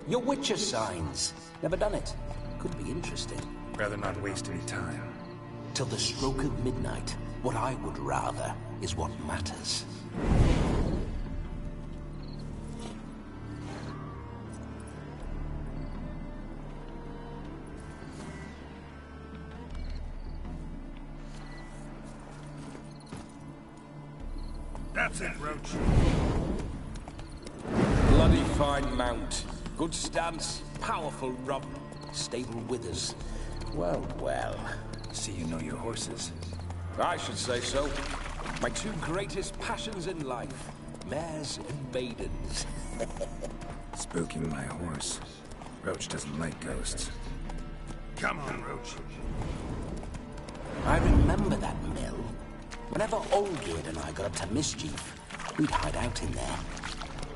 Your Witcher signs. Never done it. Could be interesting. Rather not waste any time. Till the stroke of midnight, what I would rather is what matters. That's it, Roach. Bloody fine mount. Good stance, powerful rump, stable withers. Well, well. See you know your horses. I should say so. My two greatest passions in life. Mares and maidens. Spooking my horse. Roach doesn't like ghosts. Come on, Roach. I remember that mill. Whenever Olgierd and I got up to mischief, we'd hide out in there.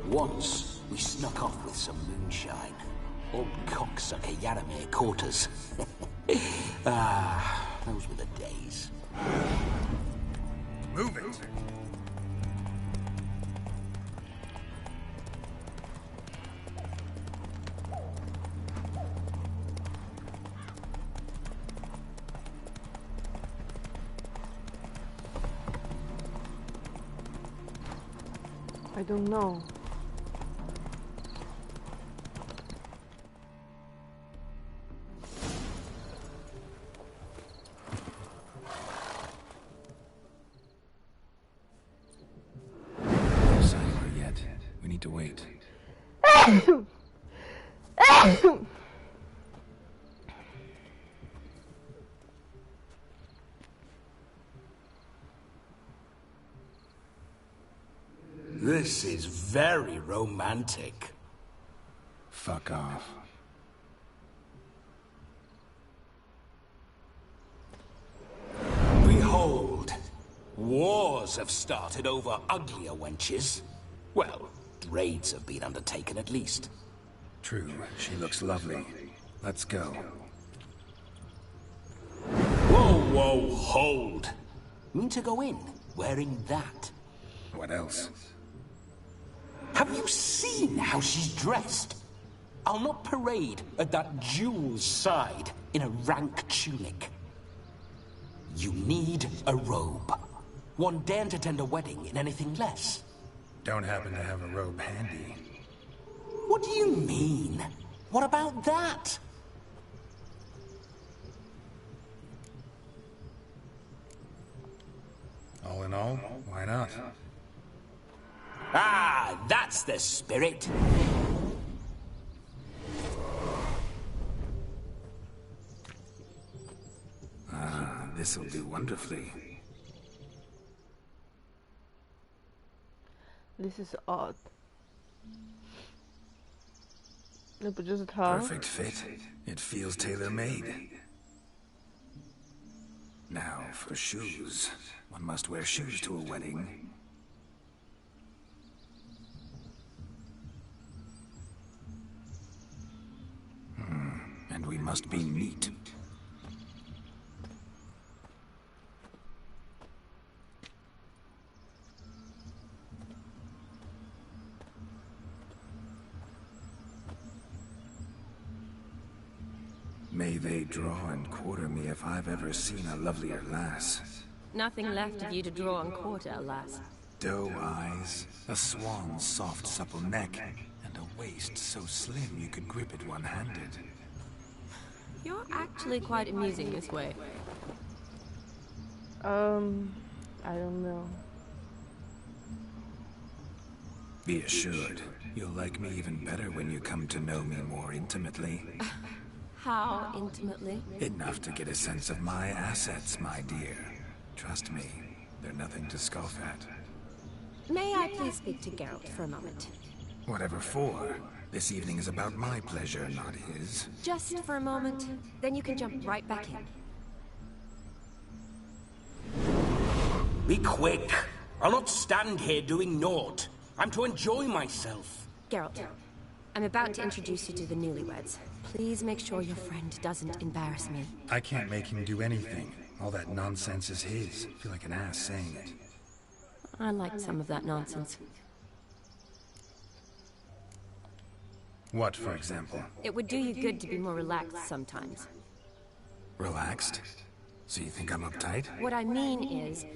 Once, we snuck off with some moonshine. Old cocksucker Yaramir caught us. Those were the days. Move it! I don't know. No sign of her yet. We need to wait. This is very romantic. Fuck off. Behold, wars have started over uglier wenches. Well, raids have been undertaken at least. True, she looks lovely. Let's go. Whoa, whoa, hold. Mean to go in, wearing that? What else? Have you seen how she's dressed? I'll not parade at that jewel's side in a rank tunic. You need a robe. One daren't attend a wedding in anything less. Don't happen to have a robe handy. What do you mean? What about that? All in all, why not? Ah, that's the spirit. Ah, this'll do wonderfully. This is odd. 那不就是他？ Perfect fit. It feels tailor-made. Now, for shoes. One must wear shoes to a wedding. And we must be neat. May they draw and quarter me if I've ever seen a lovelier lass. Nothing left of you to draw and quarter, alas. Doe eyes, a swan's soft supple neck, and a waist so slim you could grip it one-handed. You're actually quite amusing this way. I don't know. Be assured, you'll like me even better when you come to know me more intimately. How intimately? Enough to get a sense of my assets, my dear. Trust me, they're nothing to scoff at. May I please speak to Geralt for a moment? Whatever for. This evening is about my pleasure, not his. Just for a moment, then you can jump right back in. Be quick. I'll not stand here doing naught. I'm to enjoy myself. Geralt, I'm about to introduce you to the newlyweds. Please make sure your friend doesn't embarrass me. I can't make him do anything. All that nonsense is his. I feel like an ass saying it. I liked some of that nonsense. What, for example? It would do you good to be more relaxed sometimes. Relaxed? So you think I'm uptight? What I mean is,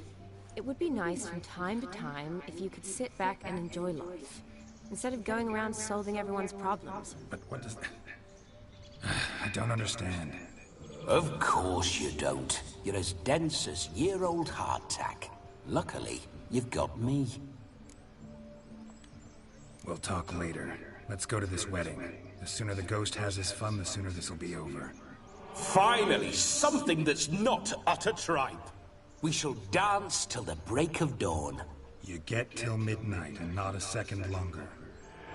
it would be nice from time to time if you could sit back and enjoy life, instead of going around solving everyone's problems. But what does... I don't understand. Of course you don't. You're as dense as year-old hardtack. Luckily, you've got me. We'll talk later. Let's go to this wedding. The sooner the ghost has his fun, the sooner this will be over. Finally, something that's not utter tripe. We shall dance till the break of dawn. You get till midnight and not a second longer.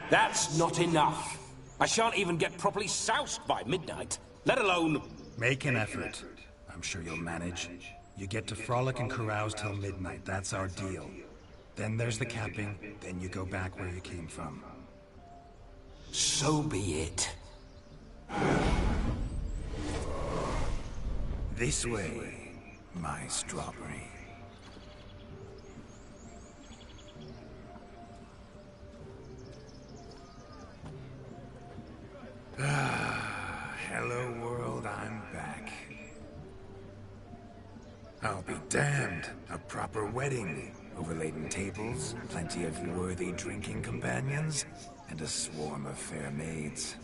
That's not enough. I shan't even get properly soused by midnight, let alone... Make an effort. I'm sure you'll manage. You get to frolic and carouse till midnight. That's our deal. Then there's the camping, then you go back where you came from. So be it. This way, my strawberry. Hello world, I'm back. I'll be damned. A proper wedding. Overladen tables, plenty of worthy drinking companions, and a swarm of fair maids.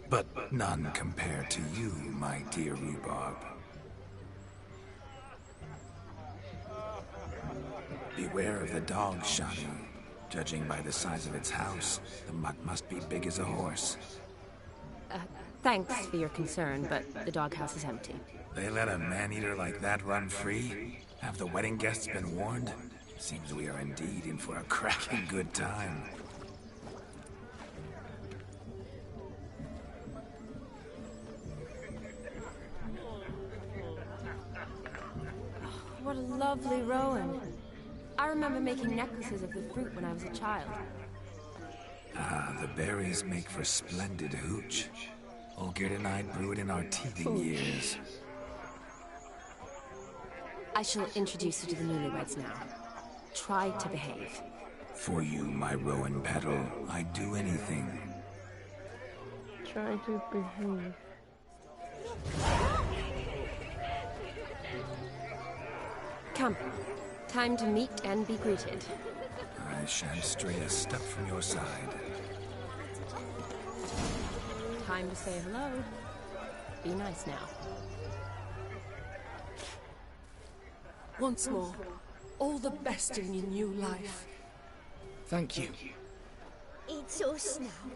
But none compared to you, my dear rhubarb. Beware of the dog, Shani. Judging by the size of its house, the mutt must be big as a horse. Thanks for your concern, but the doghouse is empty. They let a man-eater like that run free? Have the wedding guests been warned? Seems we are indeed in for a cracking good time. What a lovely rowan. I remember making necklaces of the fruit when I was a child. Ah, the berries make for splendid hooch. Olgerd and I brew it in our teething years. I shall introduce you to the newlyweds now. Try to behave. For you, my rowan petal, I'd do anything. Try to behave. Come. Time to meet and be greeted. I shan't stray a step from your side. Time to say hello. Be nice now. Once more, all the best in your new life. Thank you. It's us now.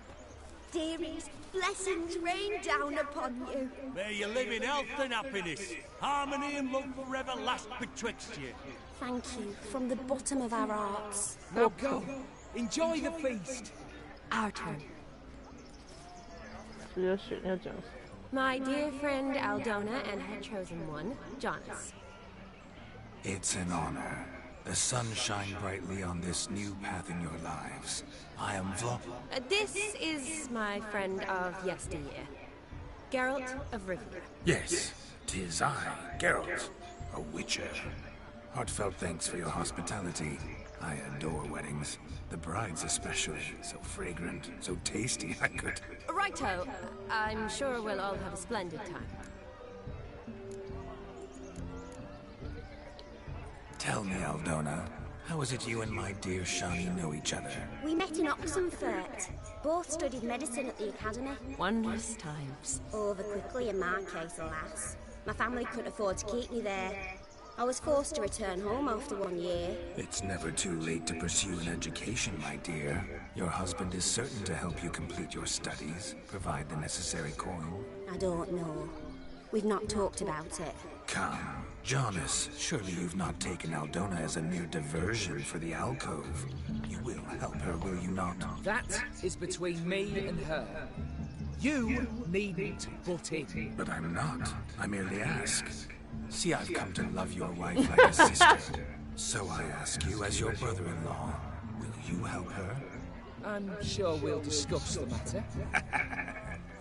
Dearies, blessings rain down upon you. May you live in health and happiness. Harmony and love forever last betwixt you. Thank you from the bottom of our hearts. Now go. Enjoy the feast. Our turn. 只有选要讲什么 My dear friend Aldona and her chosen one, Jonas. It's an honor. The sun shine brightly on this new path in your lives. I am This is my friend of yesteryear, Geralt of Rivia. Yes, 'tis I, Geralt, a witcher. Heartfelt thanks for your hospitality. I adore weddings. The brides especially. So fragrant, so tasty, I could... Righto. I'm sure we'll all have a splendid time. Tell me, Aldona, how is it you and my dear Shani know each other? We met in Oxenfurt. Both studied medicine at the academy. Wondrous times. Over quickly in my case, alas. My family couldn't afford to keep me there. I was forced to return home after 1 year. It's never too late to pursue an education, my dear. Your husband is certain to help you complete your studies, provide the necessary coin. I don't know. We've not talked about it. Come, Jonas, surely you've not taken Aldona as a mere diversion for the alcove. You will help her, will you not? That is between me and her. You needn't butt in. But I'm not. I merely ask. See, I've come to love your wife like a sister. So I ask you, as your brother-in-law, will you help her? I'm sure we'll discuss the matter.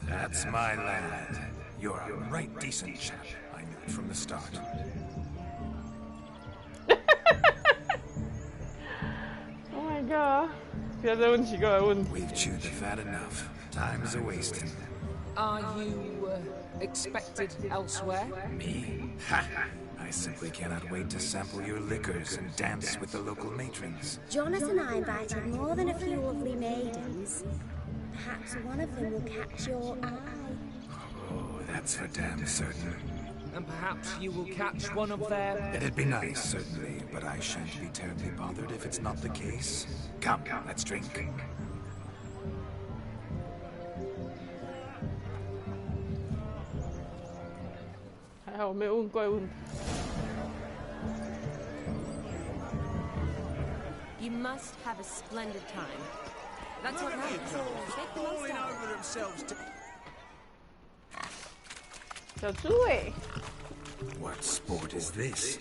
That's my lad. You're a right decent chap. I knew it from the start. 呀，不要再问奇怪的问题。 We've chewed the fat enough. Time's a wasting. Are you expected elsewhere? Me? Ha! I simply cannot wait to sample your liquors and dance with the local matrons. Jonas and I invited more than a few lovely maidens. Perhaps one of them will catch your eye. Oh, that's for damn certain. And perhaps you will catch one of their... It'd be nice, certainly, but I shan't be terribly bothered if it's not the case. Come, let's drink. 还好我没有问怪问题。 You must have a splendid time. That's what matters. Make the most of it. 小猪哎， What sport is this?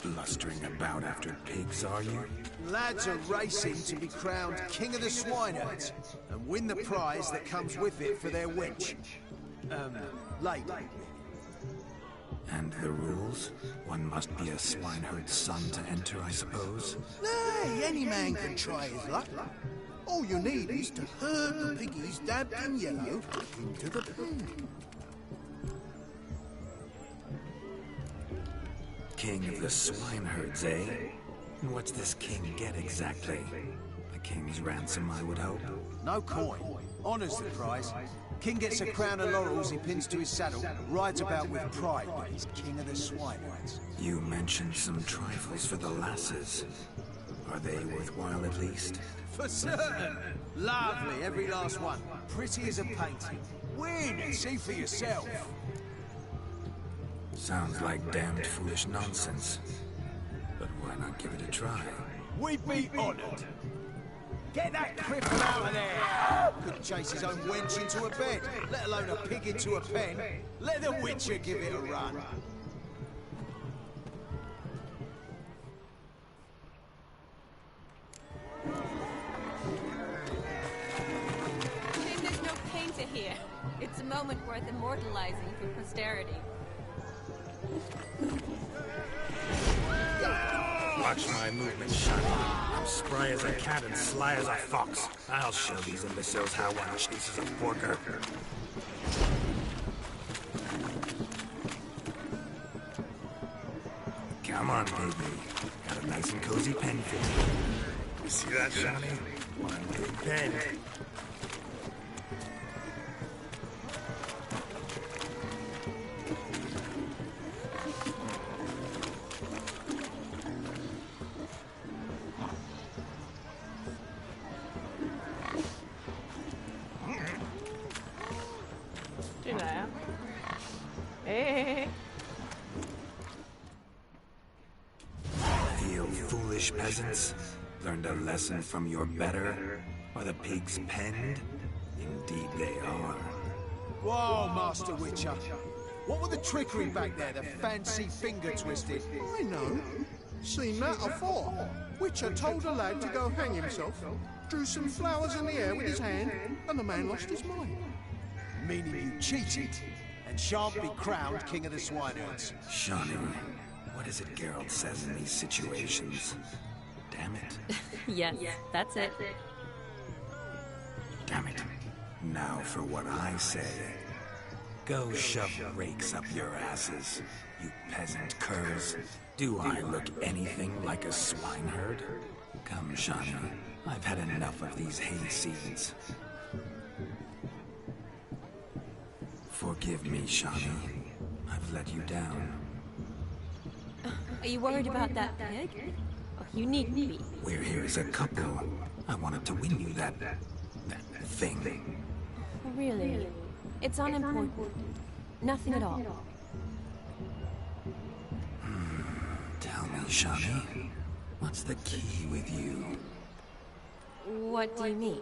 Blustering about after pigs, are you? Lads are racing to be crowned King of the Swineherds and win the prize that comes with it for their wench. Lady. And the rules? One must be a swineherd's son to enter, I suppose? Nay, any man can try his luck. All you need is to herd the piggies dabbed in yellow into the pen. King of the swineherds, eh? And what's this king get exactly? The king's ransom, I would hope. No coin. Honours the prize. King gets a crown of laurels he pins to his saddle, rides about with pride that he's King of the Swineherds. You mentioned some trifles for the lasses. Are they worthwhile at least? For certain. Lovely, every last one. Pretty as a painting. Win and see for yourself. Sounds like damned foolish nonsense. But why not give it a try? We'd be honoured. Get that cripple out of there! Could chase his own wench into a bed, let alone a pig into a pen. Let the Witcher give it a run. Shame there's no painter here. It's a moment worth immortalizing for posterity. Watch my movement, Shani. I'm spry as a cat and sly as a fox. I'll show these imbeciles how one chases a porker. Come on, baby. Got a nice and cozy pen for you. You see that, Shani? One big pen. Peasants learned a lesson from your better? Are the pigs penned? Indeed they are. Whoa, Master Witcher. What were the trickery back there, the fancy finger twisted? I know. Seen that afore. Witcher told a lad to go hang himself, drew some flowers in the air with his hand, and the man lost his mind. Meaning you cheated, and shan't be crowned King of the Swineherds. Shani, what is it Geralt says in these situations? Damn it. Yes, that's it. Damn it. Now for what I say. Go shove rakes up your asses, you peasant curs. Do I look anything like a swineherd? Come, Shani. I've had enough of these hayseeds. Forgive me, Shani. I've let you down. Are you worried about that pig? Oh, you needn't be. We're here as a couple. I wanted to win you that thing. Really? It's unimportant. Nothing at all. Tell me, Shani, what's the key with you? What do you mean?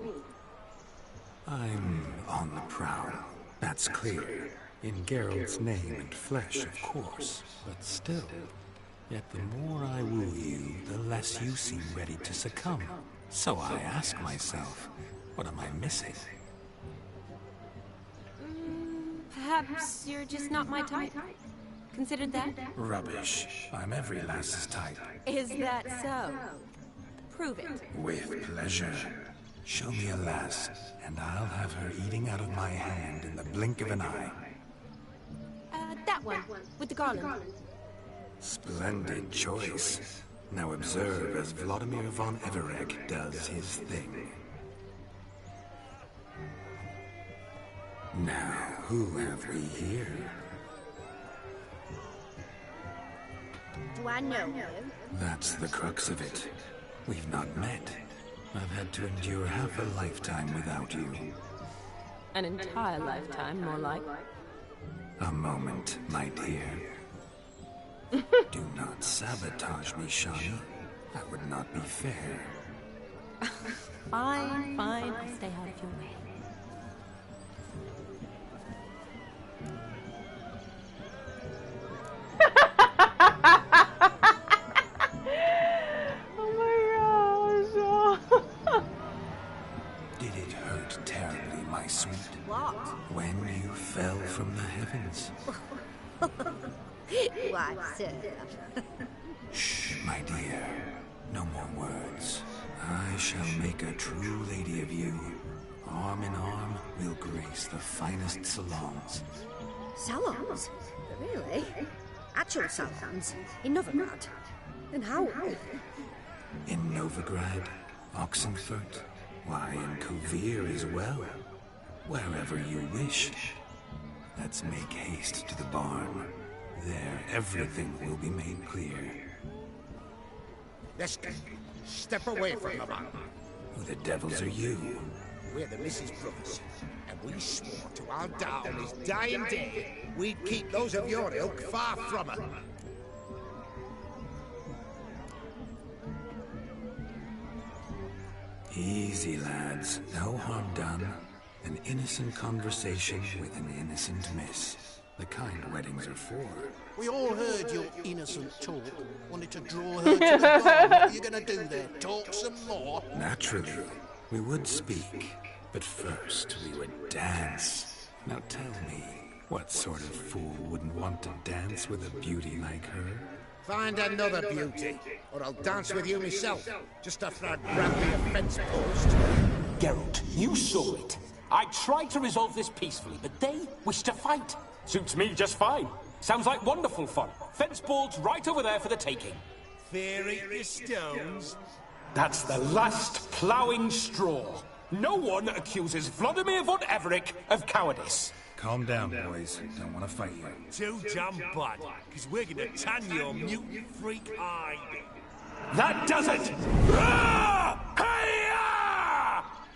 I'm on the prowl. That's clear. In Geralt's name and flesh, of course. But still. Yet the more I woo you, the less you seem ready to succumb. So I ask myself, what am I missing? Perhaps you're just not my type. Considered that? Rubbish. I'm every lass's type. Is that so? Prove it. With pleasure. Show me a lass, and I'll have her eating out of my hand in the blink of an eye. That one, with the garland. Splendid choice. Now observe as Vladimir von Everegg does his thing. Now, who have we here? Do I know you? That's the crux of it. We've not met. I've had to endure half a lifetime without you. An entire lifetime, more like. A moment, my dear. Do not sabotage me, Shani. That would not be fair. Fine, fine. I'll stay out of your way. Did it hurt terribly, my sweet? What? When you fell from the heavens? Why, sir? Shh, my dear. No more words. I shall make a true lady of you. Arm in arm, we'll grace the finest salons. Salons? Really? Actual salons? In Novigrad? And how? In Novigrad, Oxenfurt, why, in Kovir as well. Wherever you wish. Let's make haste to the barn. There, everything will be made clear. Let's step away from the man. Who the devils are you? We're the Mrs. Brothers, and we swore to our dad on his dying day we'd keep those of your ilk far from her. Easy, lads. No harm done. An innocent conversation with an innocent miss. The kind weddings are for. We all heard your innocent talk. Wanted to draw her to the barn. What are you gonna do there? Talk some more? Naturally, we would speak. But first, we would dance. Now tell me, what sort of fool wouldn't want to dance with a beauty like her? Find another beauty, or I'll dance with you myself, just after I grab me a fence post. Geralt, you saw it. I tried to resolve this peacefully, but they wish to fight. Suits me just fine. Sounds like wonderful fun. Fence boards right over there for the taking. Fear eat your stones. That's the last ploughing straw. No one accuses Vladimir von Everegg of cowardice. Calm down, boys. Don't want to fight you. Too damn bad, because we're gonna tan your mutant freak hide. That does it!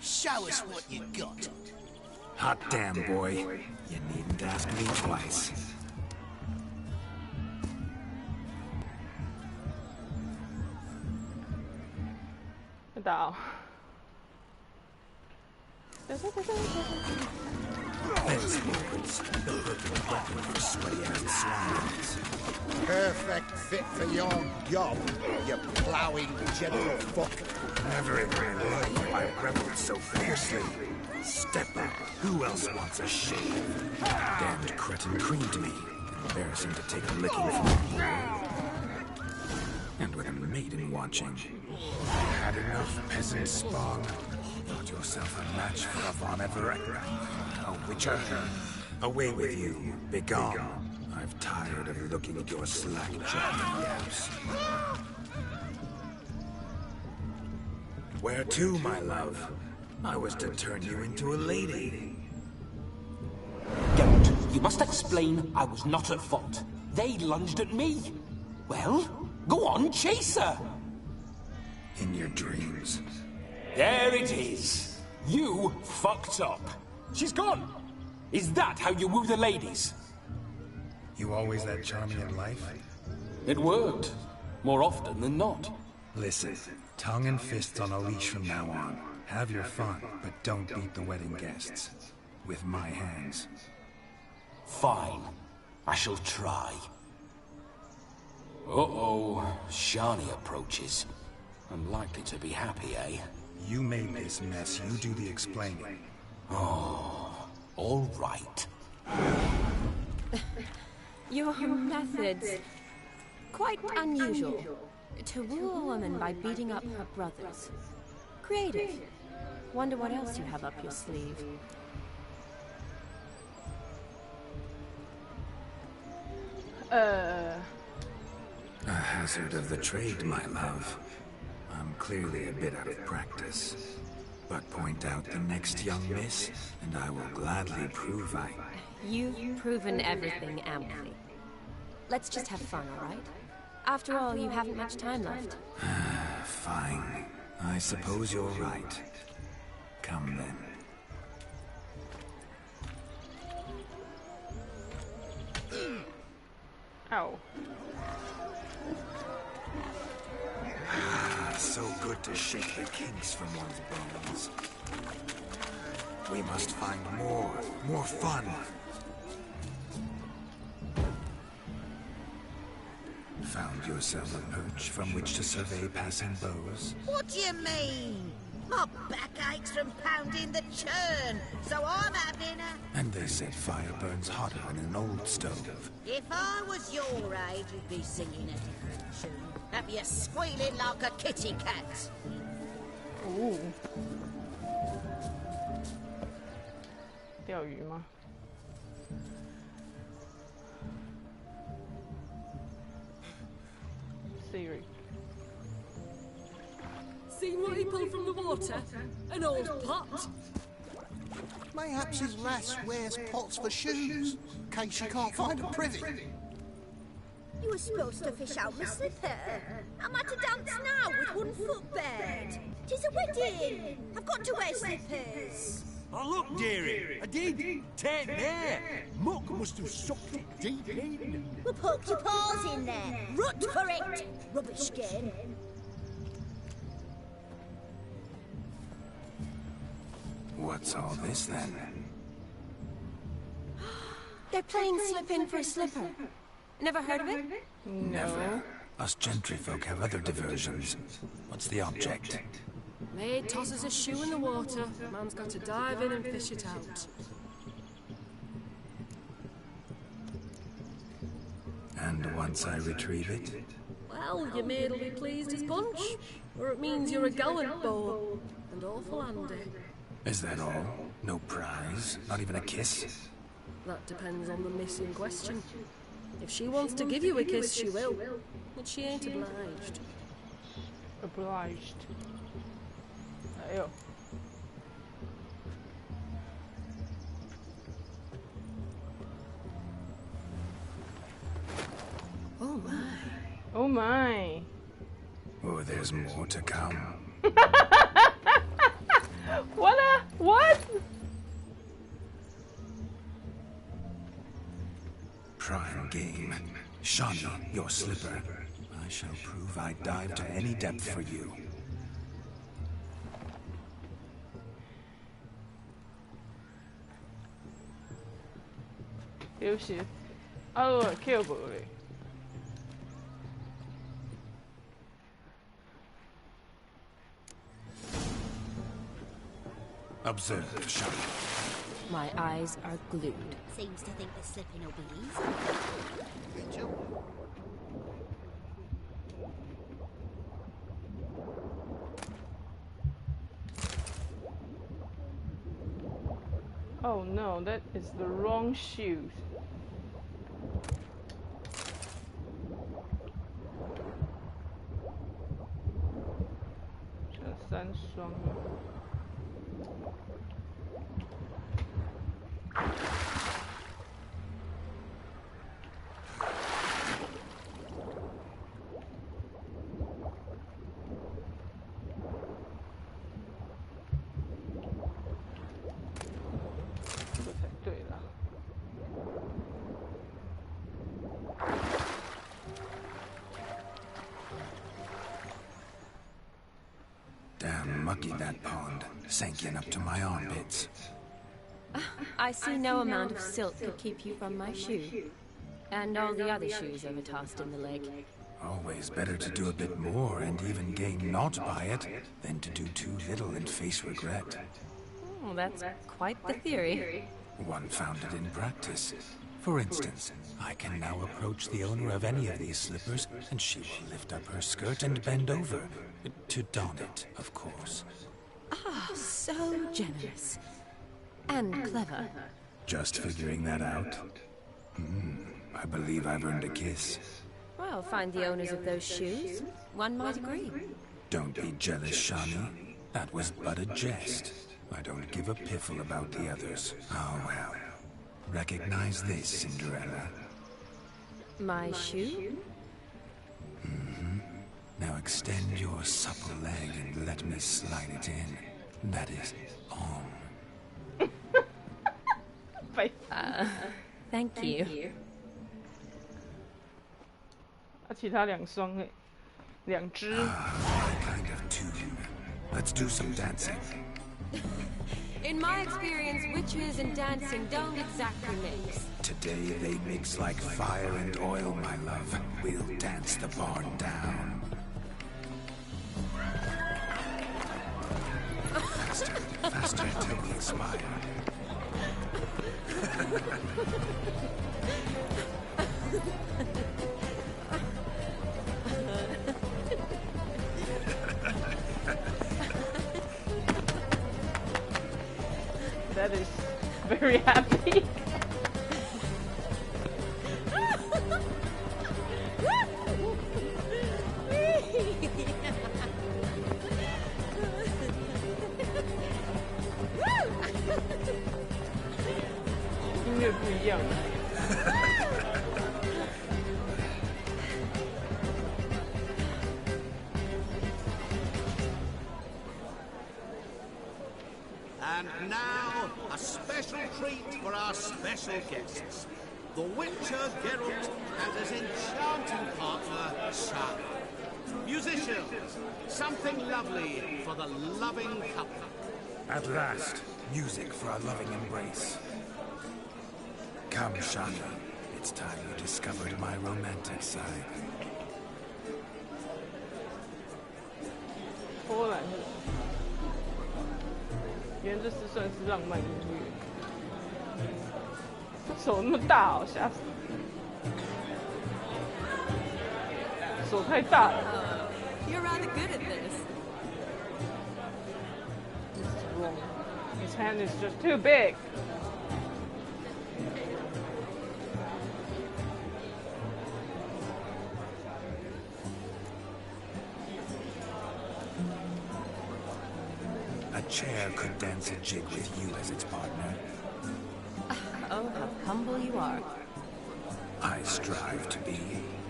Show us what you got. Hot damn, boy. You needn't ask me twice. Vänta. Fence boards, the perfect weapon for sweaty-ass swines. Perfect fit for your job, you ploughing general fuck. Never in my life have I rebelled so fiercely. Step up. Who else wants a shave? Damned cretin creamed me. Embarrassing to take a licking from a boy. And with a maiden watching. Had enough peasant spawn. Thought yourself a match for a Von Everett. A witcher. Away with you. Begone. I've tired of looking at your slack-jawed yaps. Where to, my love? I was to turn you into a lady. Geralt, you must explain I was not at fault. They lunged at me. Well, go on, chase her. In your dreams. There it is. You fucked up. She's gone. Is that how you woo the ladies? You always that charming in life? It worked. More often than not. Listen, tongue and fists on a leash from now on. Have your fun, but don't beat the wedding guests. With my hands. Fine. I shall try. Uh-oh. Shani approaches. Unlikely to be happy, eh? You made this mess. You do the explaining. Oh, all right. Your methods, quite unusual. To woo a woman by beating up her brothers. Creative. Wonder what else you have up your sleeve. A hazard of the trade, my love. I'm clearly a bit out of practice. But point out the next young miss, and I will gladly prove I... You've proven everything amply. Let's just have fun, all right? After all, you haven't much time left. Fine. I suppose you're right. Come then. Ow. So good to shake the kinks from one's bones. We must find more fun. Found yourself a perch from which to survey passing bows? What do you mean? My back aches from pounding the churn, so I'm having a... And they said fire burns hotter than an old stove. If I was your age, you'd be singing a different tune. Have you squealing like a kitty cat? Ooh. 钓鱼吗？ Siri. Seen what he pulled from the water? An old pot? Mayhaps his lass wears pots for shoes, in case she can't find a privy. You were supposed to fish out my slipper. I'm at a dance now with 1 foot bared. 'Tis a wedding. I've got to wear slippers. Oh, look, dearie. I did. Take there. Muck must have sucked it deep in. Well, poke your paws in there. Rut for it. Rubbish skin. What's all this then? They're playing slip in for a slipper. Never heard of it? Never. Us gentry folk have other diversions. What's the object? Maid tosses a shoe in the water. Man's got to dive in and fish it out. And once I retrieve it? Well, your maid'll be pleased as punch. Or it means you're a gallant beau. And awful handy. Is that all? No prize? Not even a kiss? That depends on the miss in question. If she wants to give you a kiss, she will. But she ain't obliged. Obliged. Ew. Oh my. Oh my. Oh, there's more to come. What? Prime game. Shawnee, your slipper. I shall prove I dive to any depth for you.有时，我捡无咧。 Observe, Shawnee. My eyes are glued. Seems to think the slipping will be easy. Oh no, that is the wrong shoes. Just 3双。 Damn mucky that pond. Sank in up to my armpits. I see no amount of silt could keep you from my shoe. And all the other shoes ever tossed in the lake. Always better to do a bit more and even gain naught by it than to do too little and face regret. Oh, that's quite the theory. One found it in practice. For instance, I can now approach the owner of any of these slippers, and she will lift up her skirt and bend over. To don it, of course. Ah, so generous. And clever. Just figuring that out? I believe I've earned a kiss. Well, find the owners of those shoes. One might agree. Don't be jealous, Shani. That was but a jest. I don't give a piffle about the others. Oh, well. Recognize this, Cinderella. My shoe? Now extend your supple leg and let me slide it in. That is on. Thank you. 其他2双哎，2只。Kind of tune. Let's do some dancing. In my experience, witches and dancing don't exactly mix. Today they mix like fire and oil, my love. We'll dance the barn down. Faster, faster till we expire. That is very happy. And now, a special treat for our special guests. The Witcher Geralt and his enchanting partner, Shani. Musicians, something lovely for the loving couple. At last, music for a loving embrace. Come, Shani. It's time you discovered my romantic side. 波兰，原来这是算是浪漫音乐。手那么大哦，吓死！手太大了。You're rather good at this. This is wrong. His hand is just too big. A chair could dance a jig with you as its partner. Oh, how humble you are. I strive to be,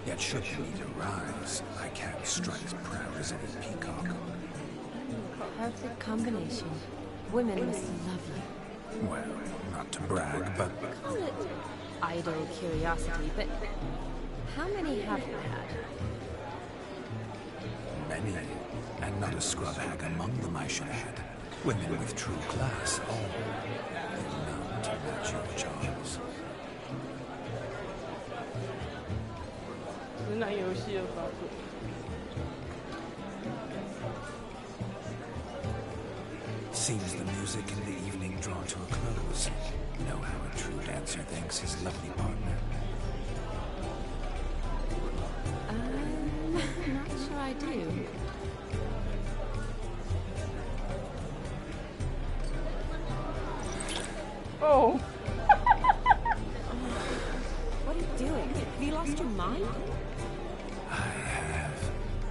yet should the need arise, I can't strut as proud as any peacock. Perfect combination. Women must love you. Well, not to brag, but... Call it idle curiosity, but how many have you had? Many, and not a scrub hag among them, I should add. Women with true class, all, and none to match your charms. 直男游戏的发作。Seems the music and the evening draw to a close. Know how a true dancer thanks his lovely partner. Not sure I do. Oh. What are you doing? Have you lost your mind? I have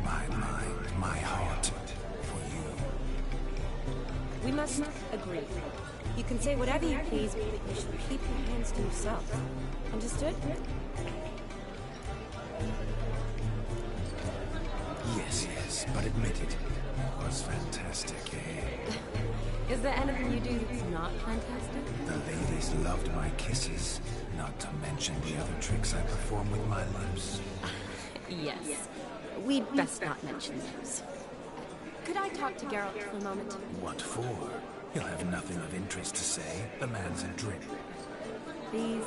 my mind, my heart for you. We must agree. You can say whatever you please, but you should keep your hands to yourself. Understood? Yes, but admit it. It was fantastic, eh? Is there anything you do that's not fantastic? The ladies loved my kisses, not to mention the other tricks I perform with my lips. Yes. We'd best not mention those. Could I talk to Geralt for a moment? What for? He'll have nothing of interest to say. The man's adrift. Please.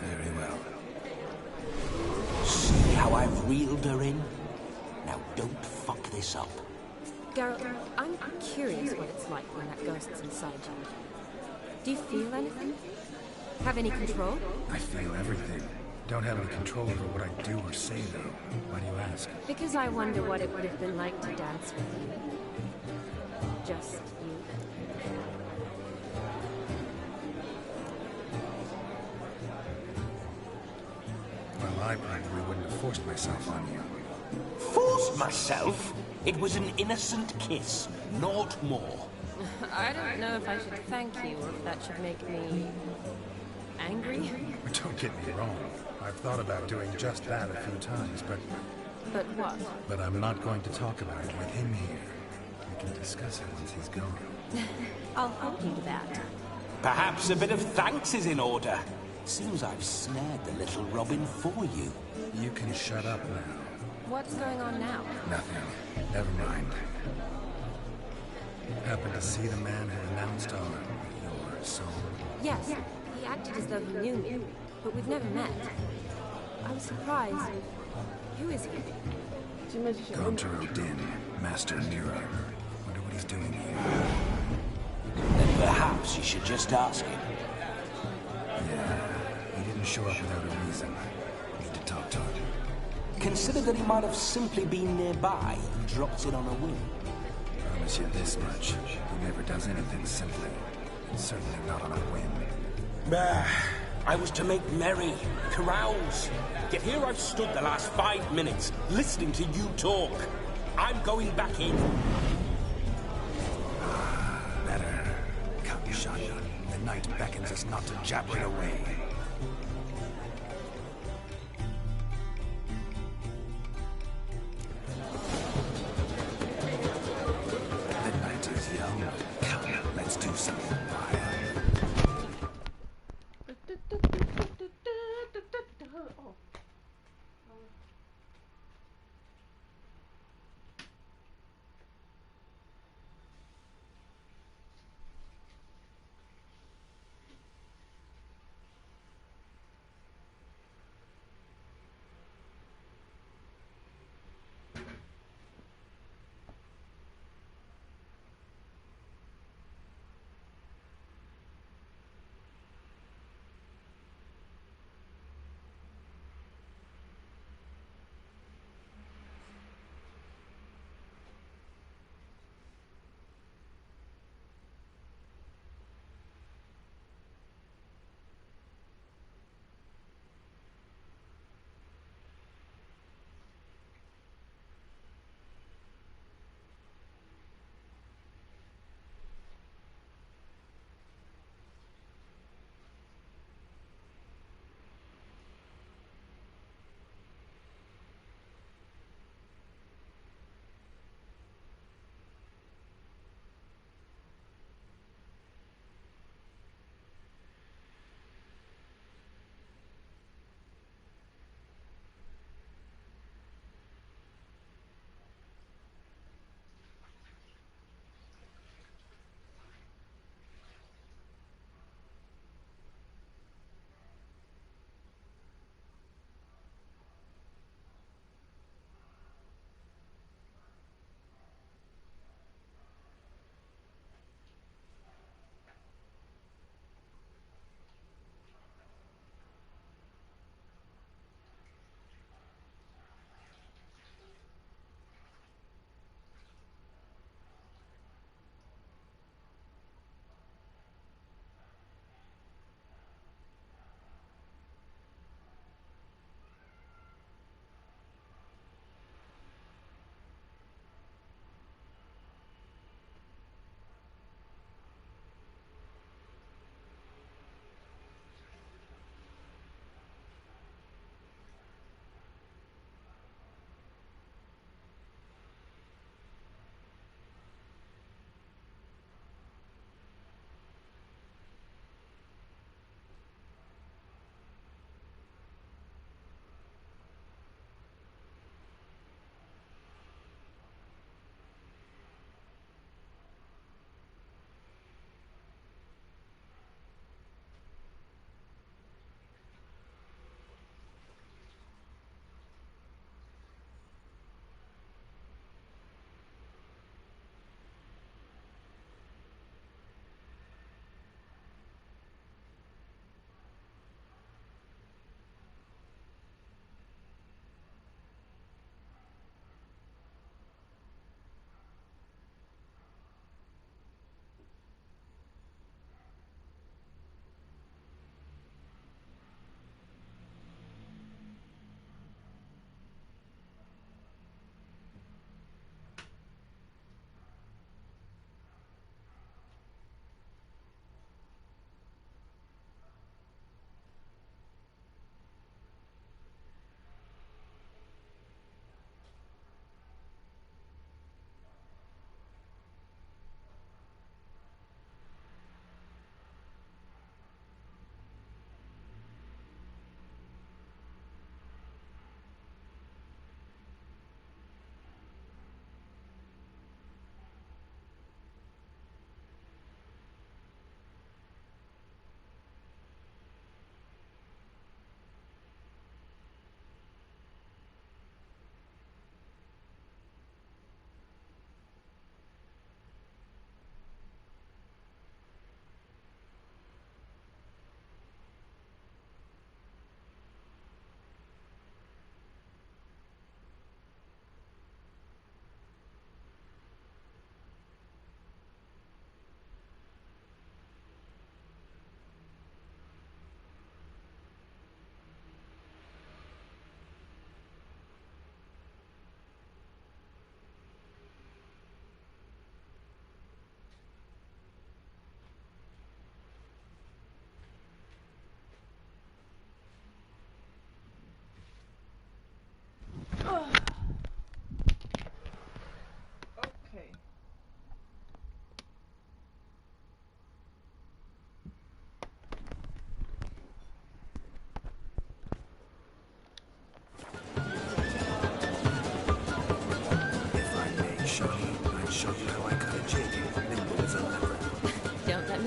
Very well. See how I've reeled her in? Now don't fuck this up. Geralt, I'm curious what it's like when that ghost's inside you. Do you feel anything? have any control? I feel everything. Don't have any control over what I do or say, though. Why do you ask? Because I wonder what it would have been like to dance with you. Just you. Well, I probably wouldn't have forced myself on you. Forced myself? It was an innocent kiss, naught more. I don't know if I should thank you or if that should make me... angry? Don't get me wrong. I've thought about doing just that a few times, but... But what? But I'm not going to talk about it with him here. We can discuss it once he's gone. I'll hold you to that. Perhaps a bit of thanks is in order. Seems I've snared the little Robin for you. You can shut up now. What's going on now? Nothing. Never mind. Happened to see the man who announced your song? Yes, he acted as though he knew me, but we've never met. I was surprised. Who is he? Gonjaro Din, Master Nero. Wonder what he's doing here. Then perhaps you should just ask him. Yeah, he didn't show up without a reason. Need to talk to him. Consider that he might have simply been nearby and dropped it on a whim. Promise you this much. He never does anything simply. And certainly not on a whim. I was to make merry, carouse. Yet here I've stood the last 5 minutes, listening to you talk. I'm going back in. Better. Come, Shanya. The night beckons us not to jabber it away. The night is young. Come, let's do something wild.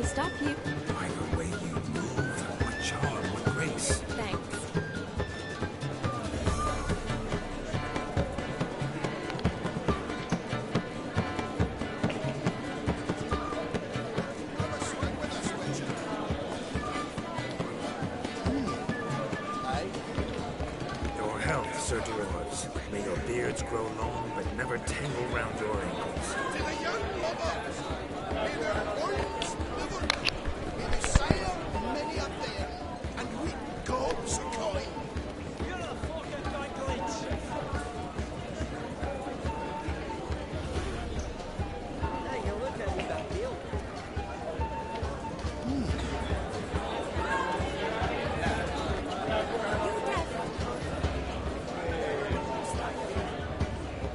to stop you. By the way you move, what charm, what grace. Thanks. Your health, Sir Dwarves. May your beards grow long, but never tangle round your ankles. To the young lovers, may their loins liver, may the sail many up there, and we gobs a coin. You're a fucking banquet. Hey, you look at me that deal.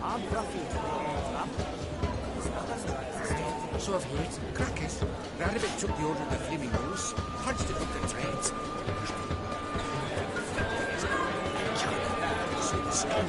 I'm Ruffy. So I've heard, crackers. Rabbit took the order of the flaming nose, punched it with the threads. So the skin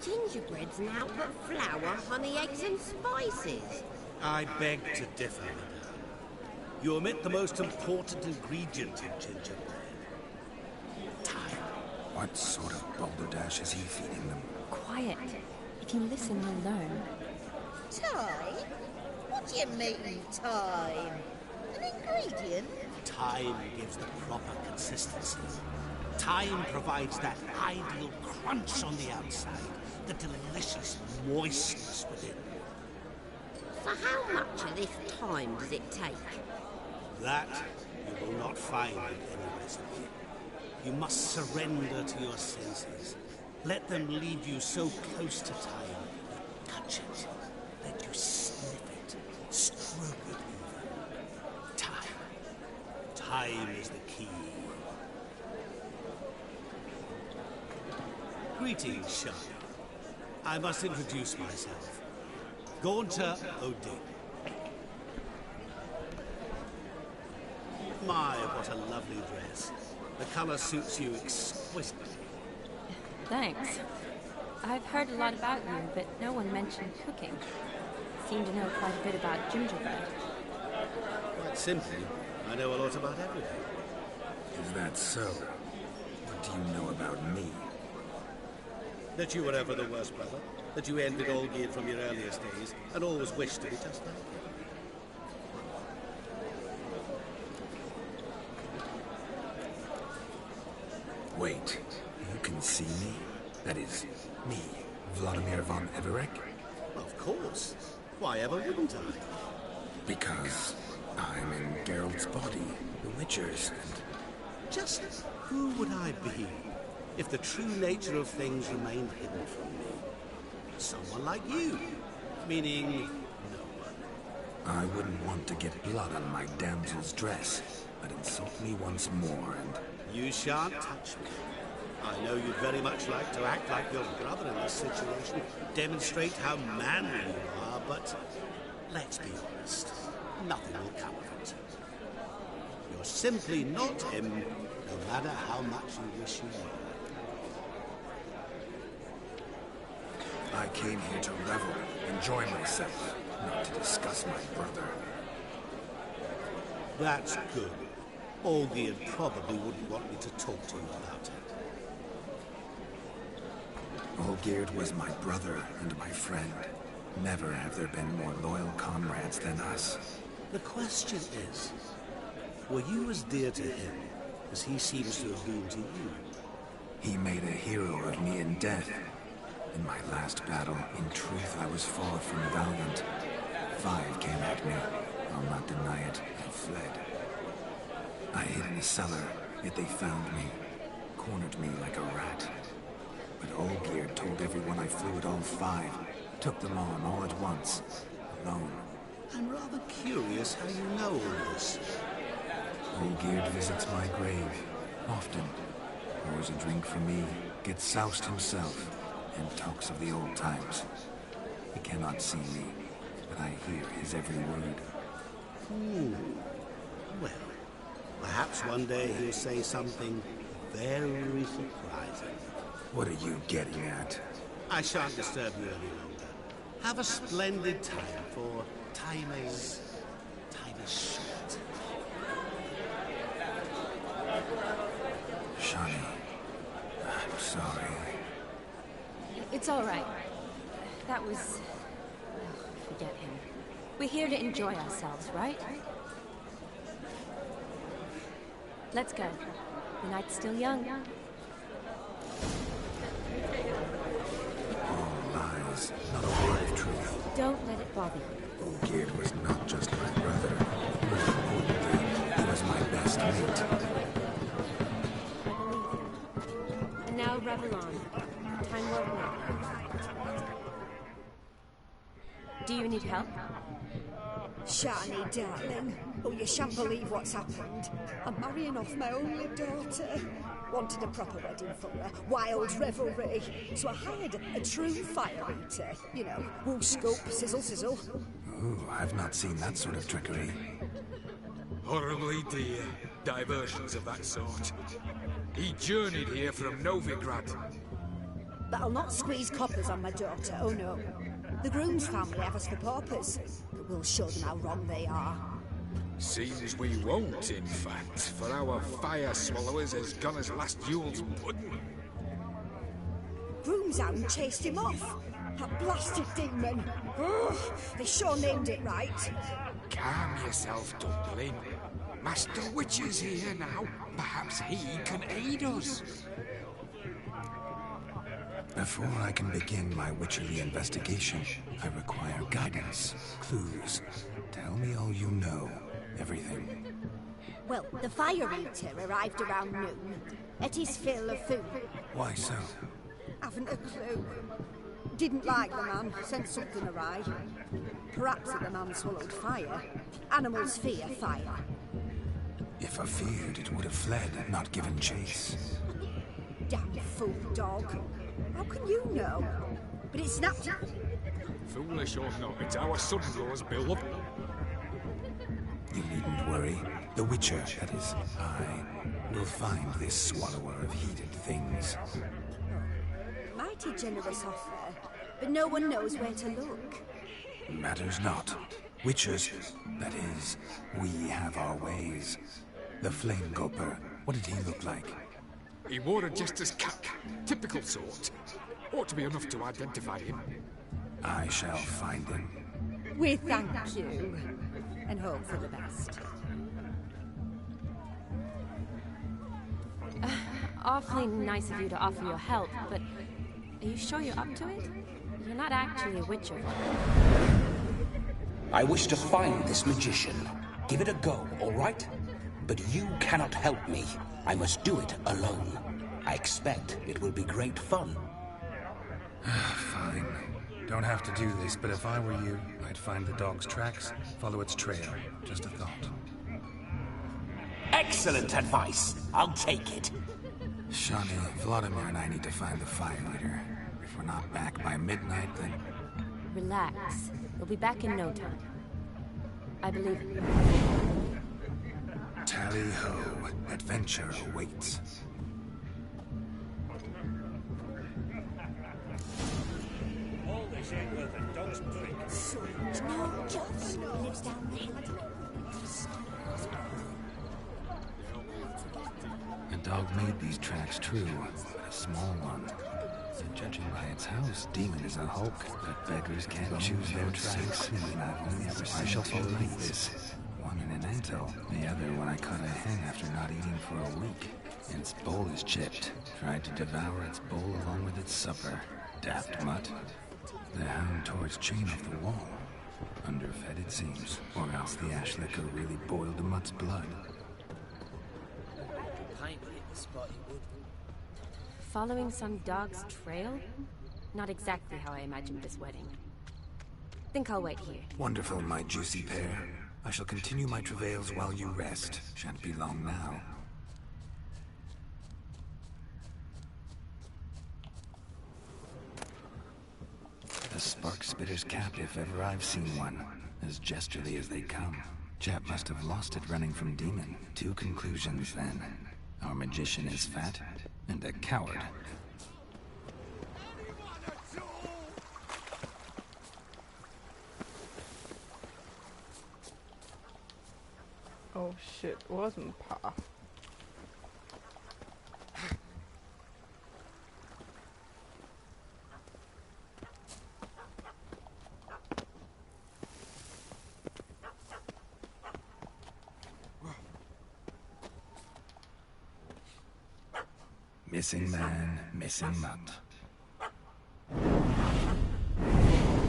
Gingerbreads now put flour, honey, eggs and spices. I beg to differ, madame. You omit the most important ingredient in gingerbread. Time. What sort of balderdash is he feeding them? Quiet. If you listen, you'll learn. Time? What do you mean, time? An ingredient? Time gives the proper consistency. Time provides that ideal crunch on the outside, the delicious moistness within. So how much of this time does it take? That you will not find in any recipe. You must surrender to your senses. Let them lead you so close to time. Touch it. Let you sniff it. Stroke it even. Time. Time is the key. Greetings, Shire. I must introduce myself. Gaunter O'Dick. My, what a lovely dress. The color suits you exquisitely. Thanks. I've heard a lot about you, but no one mentioned cooking. Seem to know quite a bit about gingerbread. Quite simply, I know a lot about everything. Is that so? What do you know about me? That you were ever the worst brother, that you envied Olgierd from your earliest days, and always wished to be just like him. Wait, you can see me? That is, me, Vladimir von Everek? Of course. Why ever wouldn't I? Because I'm in Geralt's body, the Witcher's, and... Just who would I be if the true nature of things remained hidden from me? Someone like you, meaning no one. I wouldn't want to get blood on my damsel's dress, but insult me once more and... You shan't touch me. I know you'd very much like to act like your brother in this situation, demonstrate how manly you are, but let's be honest, nothing will come of it. You're simply not him, no matter how much you wish you were. I came here to revel, enjoy myself, not to discuss my brother. That's good. Olgierd probably wouldn't want me to talk to you about it. Olgierd was my brother and my friend. Never have there been more loyal comrades than us. The question is, were you as dear to him as he seems to have been to you? He made a hero of me in death. In my last battle, in truth, I was far from valiant. 5 came at me. I'll not deny it. I fled. I hid in the cellar, yet they found me. Cornered me like a rat. But Olgierd told everyone I flew at all 5. Took them on all at once. Alone. I'm rather curious how you know all this. Olgierd visits my grave. Often. Pours a drink for me. Gets soused himself. And talks of the old times. He cannot see me, but I hear his every word. Well, perhaps one day he'll say something very surprising. What are you getting at? I shan't disturb you any longer. Have a splendid time, for time is short. Shawnee, I'm sorry. It's all right. That was... oh, forget him. We're here to enjoy ourselves, right? Let's go. The night's still young. All lies, not a word of truth. Don't let it bother you. Olgierd was not just my brother. More importantly, he was my best mate. I believe you. And now revel on. Time won't wait. Do you need help? Shani, darling. Oh, you shan't believe what's happened. I'm marrying off my only daughter. Wanted a proper wedding for her. Wild revelry. So I hired a true fire eater. You know, woo scoop, sizzle, sizzle. Ooh, I've not seen that sort of trickery. Horribly dear diversions of that sort. He journeyed here from Novigrad. But I'll not squeeze coppers on my daughter, oh no. The groom's family have us for paupers, but we'll show them how wrong they are. Seems we won't, in fact, for our fire swallowers has gone as last Yule's pudding. Groom's hound chased him off. That blasted demon. Ugh, they sure named it right. Calm yourself, Dublin. Master Witcher's here now. Perhaps he can aid us. Before I can begin my witcherly investigation, I require guidance, clues. Tell me all you know. Everything. Well, the fire eater arrived around noon. Ate his fill of food. Why so? Haven't a clue. Didn't like the man, sent something awry. Perhaps that the man swallowed fire. Animals fear fire. If I feared, it would have fled, not given chase. Damn fool dog. How can you know? But it snapped. Foolish or not, it's our son-in-law's bill up. You needn't worry. The Witcher, that is, I, will find this swallower of heated things. Mighty generous offer, but no one knows where to look. Matters not. Witchers, that is, we have our ways. The Flame Gulper, what did he look like? He wore a jester's cap, typical sort. Ought to be enough to identify him. I shall find him. We thank you, and hope for the best. Awfully nice of you to offer your help, but are you sure you're up to it? You're not actually a witcher. I wish to find this magician. Give it a go, all right? But you cannot help me. I must do it alone. I expect it will be great fun. Fine. Don't have to do this, but if I were you, I'd find the dog's tracks, follow its trail. Just a thought. Excellent advice. I'll take it. Shawnee, Vladimir and I need to find the fire leader. If we're not back by midnight, then... Relax. We'll be back in no time. I believe you. Tally-ho. Adventure awaits. All this ain't worth a dog's drink. No, Josh lives down there. The dog made these tracks true, but a small one. So judging by its house, Demon is a hulk. But beggars can't choose their tracks. I shall follow like this. One in an antle, the other when I caught a hen after not eating for a week. Its bowl is chipped. Tried to devour its bowl along with its supper. Daft mutt. The hound tore its chain off the wall. Underfed it seems, or else the ash liquor really boiled the mutt's blood. Following some dog's trail? Not exactly how I imagined this wedding. Think I'll wait here. Wonderful, my juicy pair. I shall continue my travails while you rest. Shan't be long now. The sparks spitter's cap if ever I've seen one. As gesturely as they come. Chap must have lost it running from Demon. 2 conclusions, then. Our magician is fat, and a coward. Oh shit, 我要怎么爬？Missing man, missing nut.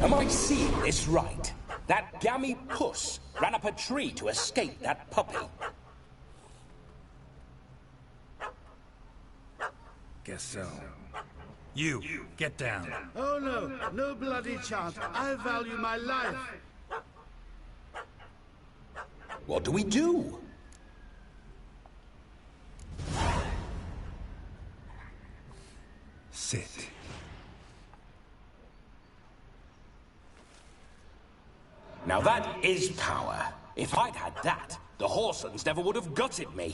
Am I seeing this right? That gammy puss ran up a tree to escape that puppy. Guess so. You, get down. Oh no, no bloody chance. I value my life. What do we do? Sit. Now that is power. If I'd had that, the Horsons never would have gutted me.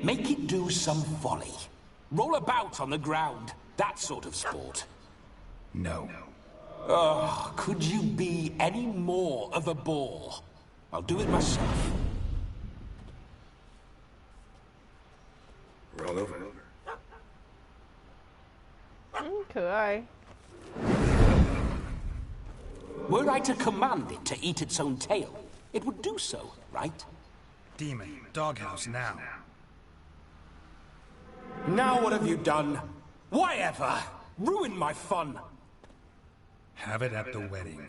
Make it do some folly. Roll about on the ground. That sort of sport. No. Oh, could you be any more of a bore? I'll do it myself. Roll over. 可爱。 Were I to command it to eat its own tail, it would do so, right? Demon, doghouse now. Now what have you done? Why ever? Ruined my fun. Have it at the wedding.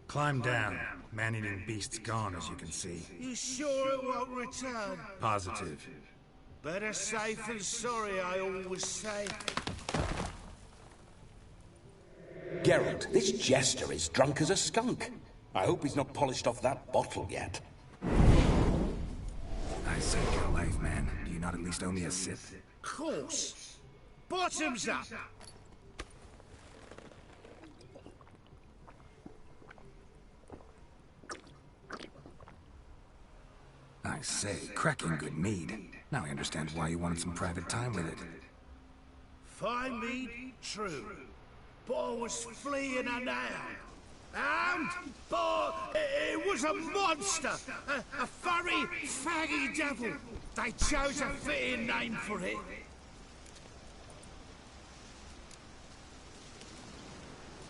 Climb down. Man-eating beast's gone, as you can see. You sure it won't return? Positive. Better safe than sorry, I always say. Geralt, this jester is drunk as a skunk. I hope he's not polished off that bottle yet. I saved your life, man. Do you not at least owe me a sip? Course. Bottoms up. I say, cracking good mead. Now I understand why you wanted some private time with it. Fine mead, true. But I was fleeing a nail. And, but it was a monster. A furry, faggy devil. They chose a fitting name for it.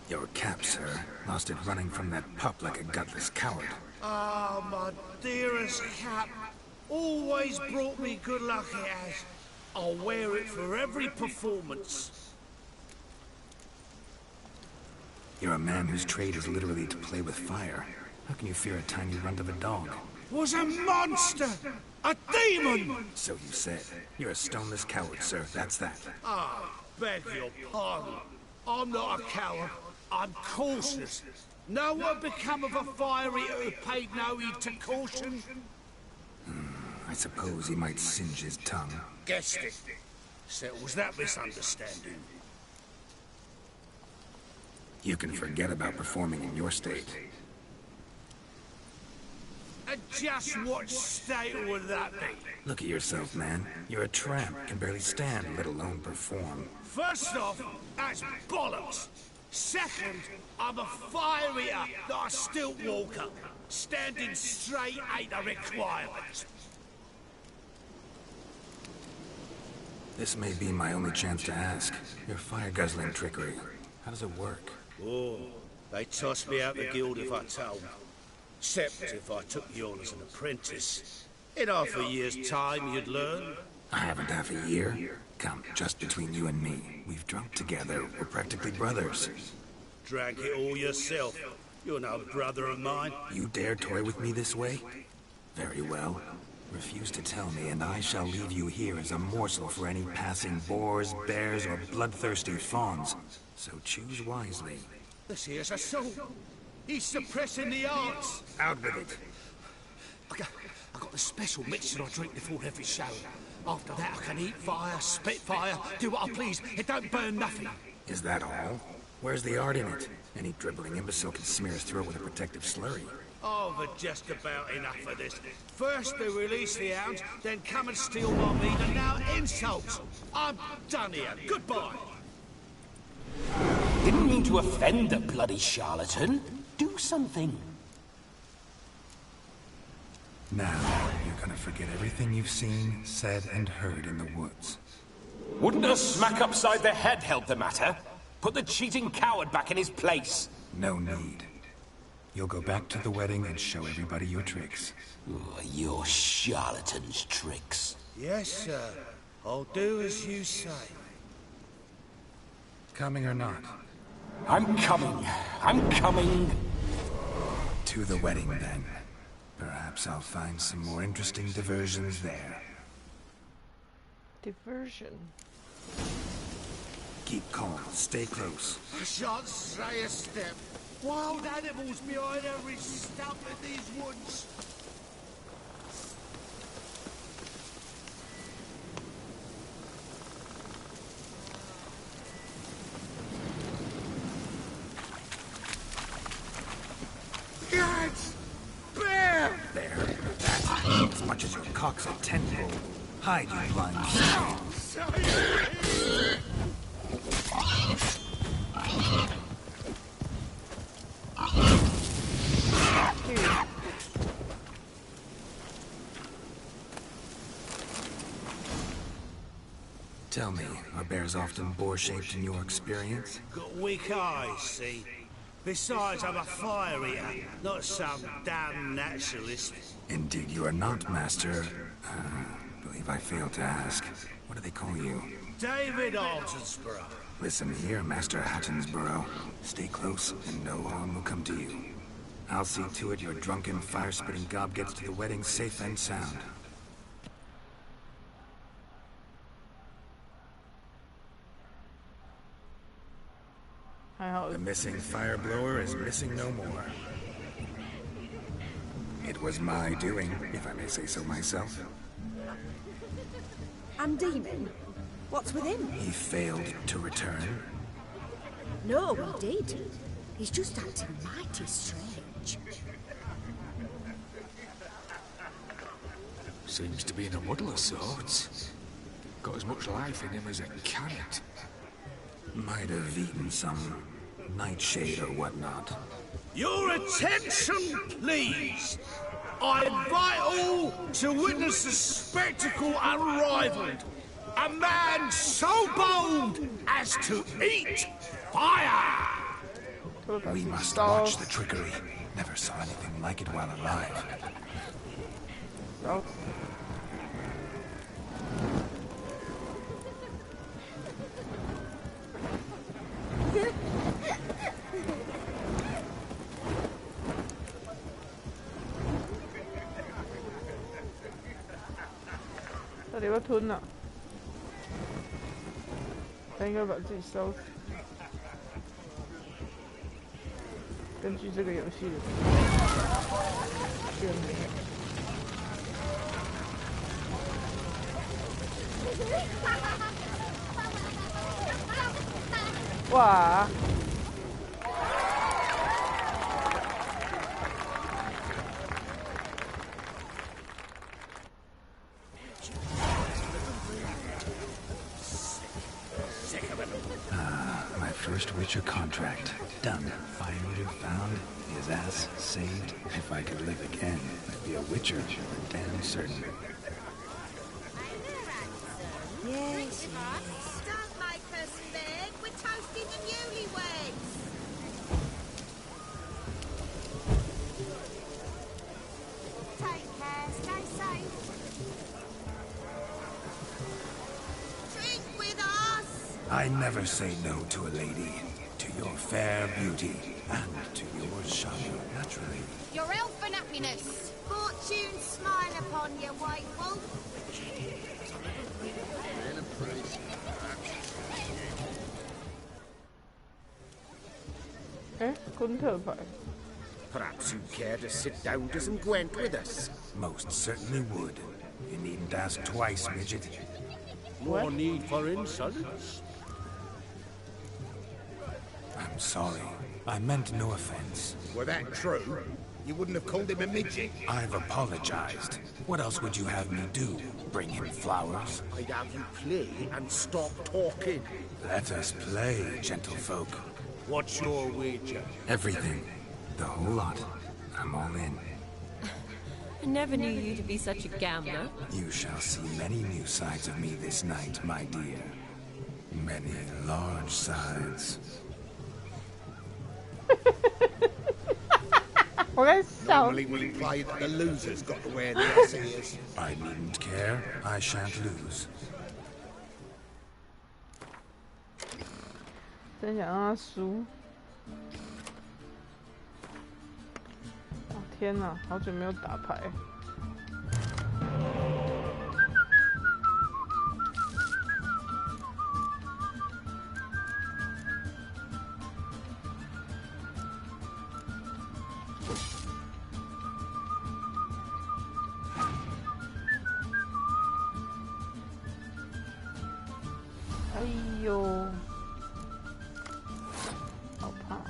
Your cap, sir. Lost it running from that pup like a gutless coward. Ah, my dearest cap. Always brought me good luck it has. I'll wear it for every performance. You're a man whose trade is literally to play with fire. How can you fear a tiny runt of a dog? Was a monster! A demon! So you said. You're a stoneless coward, sir. That's that. Ah, beg your pardon. I'm not a coward. I'm cautious. Know what become of a fire eater who paid no heed to caution? I suppose he might singe his tongue. Guessed it. Settles that misunderstanding. You can forget about performing in your state. And just what state would that be? Look at yourself, man. You're a tramp, can barely stand, let alone perform. First off, that's bollocks. Second, I'm a fire eater, not a stilt walker. Standing straight ain't a requirement. This may be my only chance to ask. Your fire-guzzling trickery, how does it work? Oh, they toss me out the guild if I told. Except if I took you on as an apprentice. In half a year's time, you'd learn. I haven't half a year. Come, just between you and me. We've drunk together. We're practically brothers. Drank it all yourself. You're no brother of mine. You dare toy with me this way? Very well. Refuse to tell me, and I shall leave you here as a morsel for any passing boars, bears, or bloodthirsty fawns. So choose wisely. This here's assault. He's suppressing the arts. Out with it. I got the special mixture I drink before every show. After that, I can eat fire, spit fire, do what I please. It don't burn nothing. Is that all? Where's the art in it? Any dribbling imbecile can smear his throat with a protective slurry. Oh, but just about enough of this. First they release the hounds, then come and steal my meat, and now insults. I'm done here. Goodbye. Didn't mean to offend the bloody charlatan. Do something. Now, you're gonna forget everything you've seen, said, and heard in the woods. Wouldn't a smack upside the head help the matter? Put the cheating coward back in his place. No need. You'll go back to the wedding and show everybody your tricks. Oh, your charlatan's tricks. Yes, sir. I'll do as you say. Coming or not? I'm coming. I'm coming. To the wedding, then. Perhaps I'll find some more interesting diversions there. Diversion. Keep calm. Stay close. I shan't say a step. Wild animals behind every stump in these woods. Guards! Bear! There. That's as much as your cock's a tendril. Hide, you blind Tell me, are bears often boar-shaped in your experience? Got weak eyes, see? Besides, I'm a fire eater, not some damn naturalist. Indeed you are not, Master. Believe I failed to ask. What do they call you? David Altonsborough. Listen here, Master Hattonsborough. Stay close, and no harm will come to you. I'll see to it your drunken, fire-spitting gob gets to the wedding safe and sound. The missing fire blower is missing no more. It was my doing, if I may say so myself. And Demon? What's with him? He failed to return. No, he did. He's just acting mighty strange. Seems to be in a muddle of sorts. Got as much life in him as a carrot. Might have eaten some nightshade or whatnot. Your attention, please! I invite all to witness a spectacle unrivaled. A man so bold as to eat fire! We must watch the trickery. Never saw anything like it while alive.到底要不要吞啊？他应该把自己烧死。根据这个游戏的选民。哇！ My first Witcher contract. Done. Finally found. His ass saved. If I could live again, I'd be a Witcher. Damn certain. Yes, Don't make us beg. We're toasting the newlyweds. Take care. Stay safe. Drink with us. I never say no to a lady. To your fair beauty. And to your shine, naturally. Your elfin happiness. Fortune smile upon you, white wolf. Perhaps you'd care to sit down to some Gwent with us? Most certainly would. You needn't ask twice, midget. More need for insolence? I'm sorry. I meant no offense. Were that true, you wouldn't have called him a midget. I've apologized. What else would you have me do? Bring him flowers? I'd have you play and stop talking. Let us play, gentlefolk. What's your wager? Everything. The whole lot. I'm all in. I never knew you to be such a gambler. You shall see many new sides of me this night, my dear. Many large sides. Normally will imply that the loser's got to wear the ass ears. I needn't care. I shan't lose. 真想让他输。哦天哪，好久没有打牌。哎呦，好怕哦！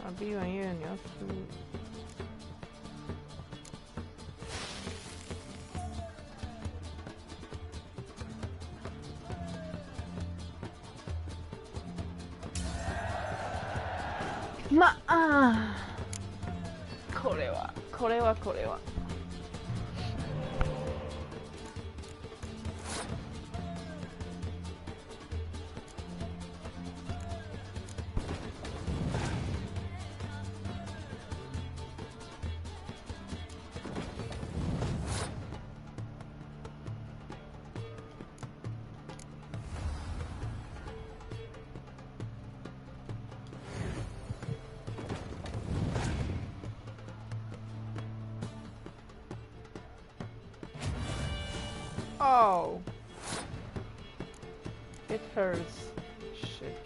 傻逼玩意儿，你要输！まあ、これは。Oh, it hurts. Shit.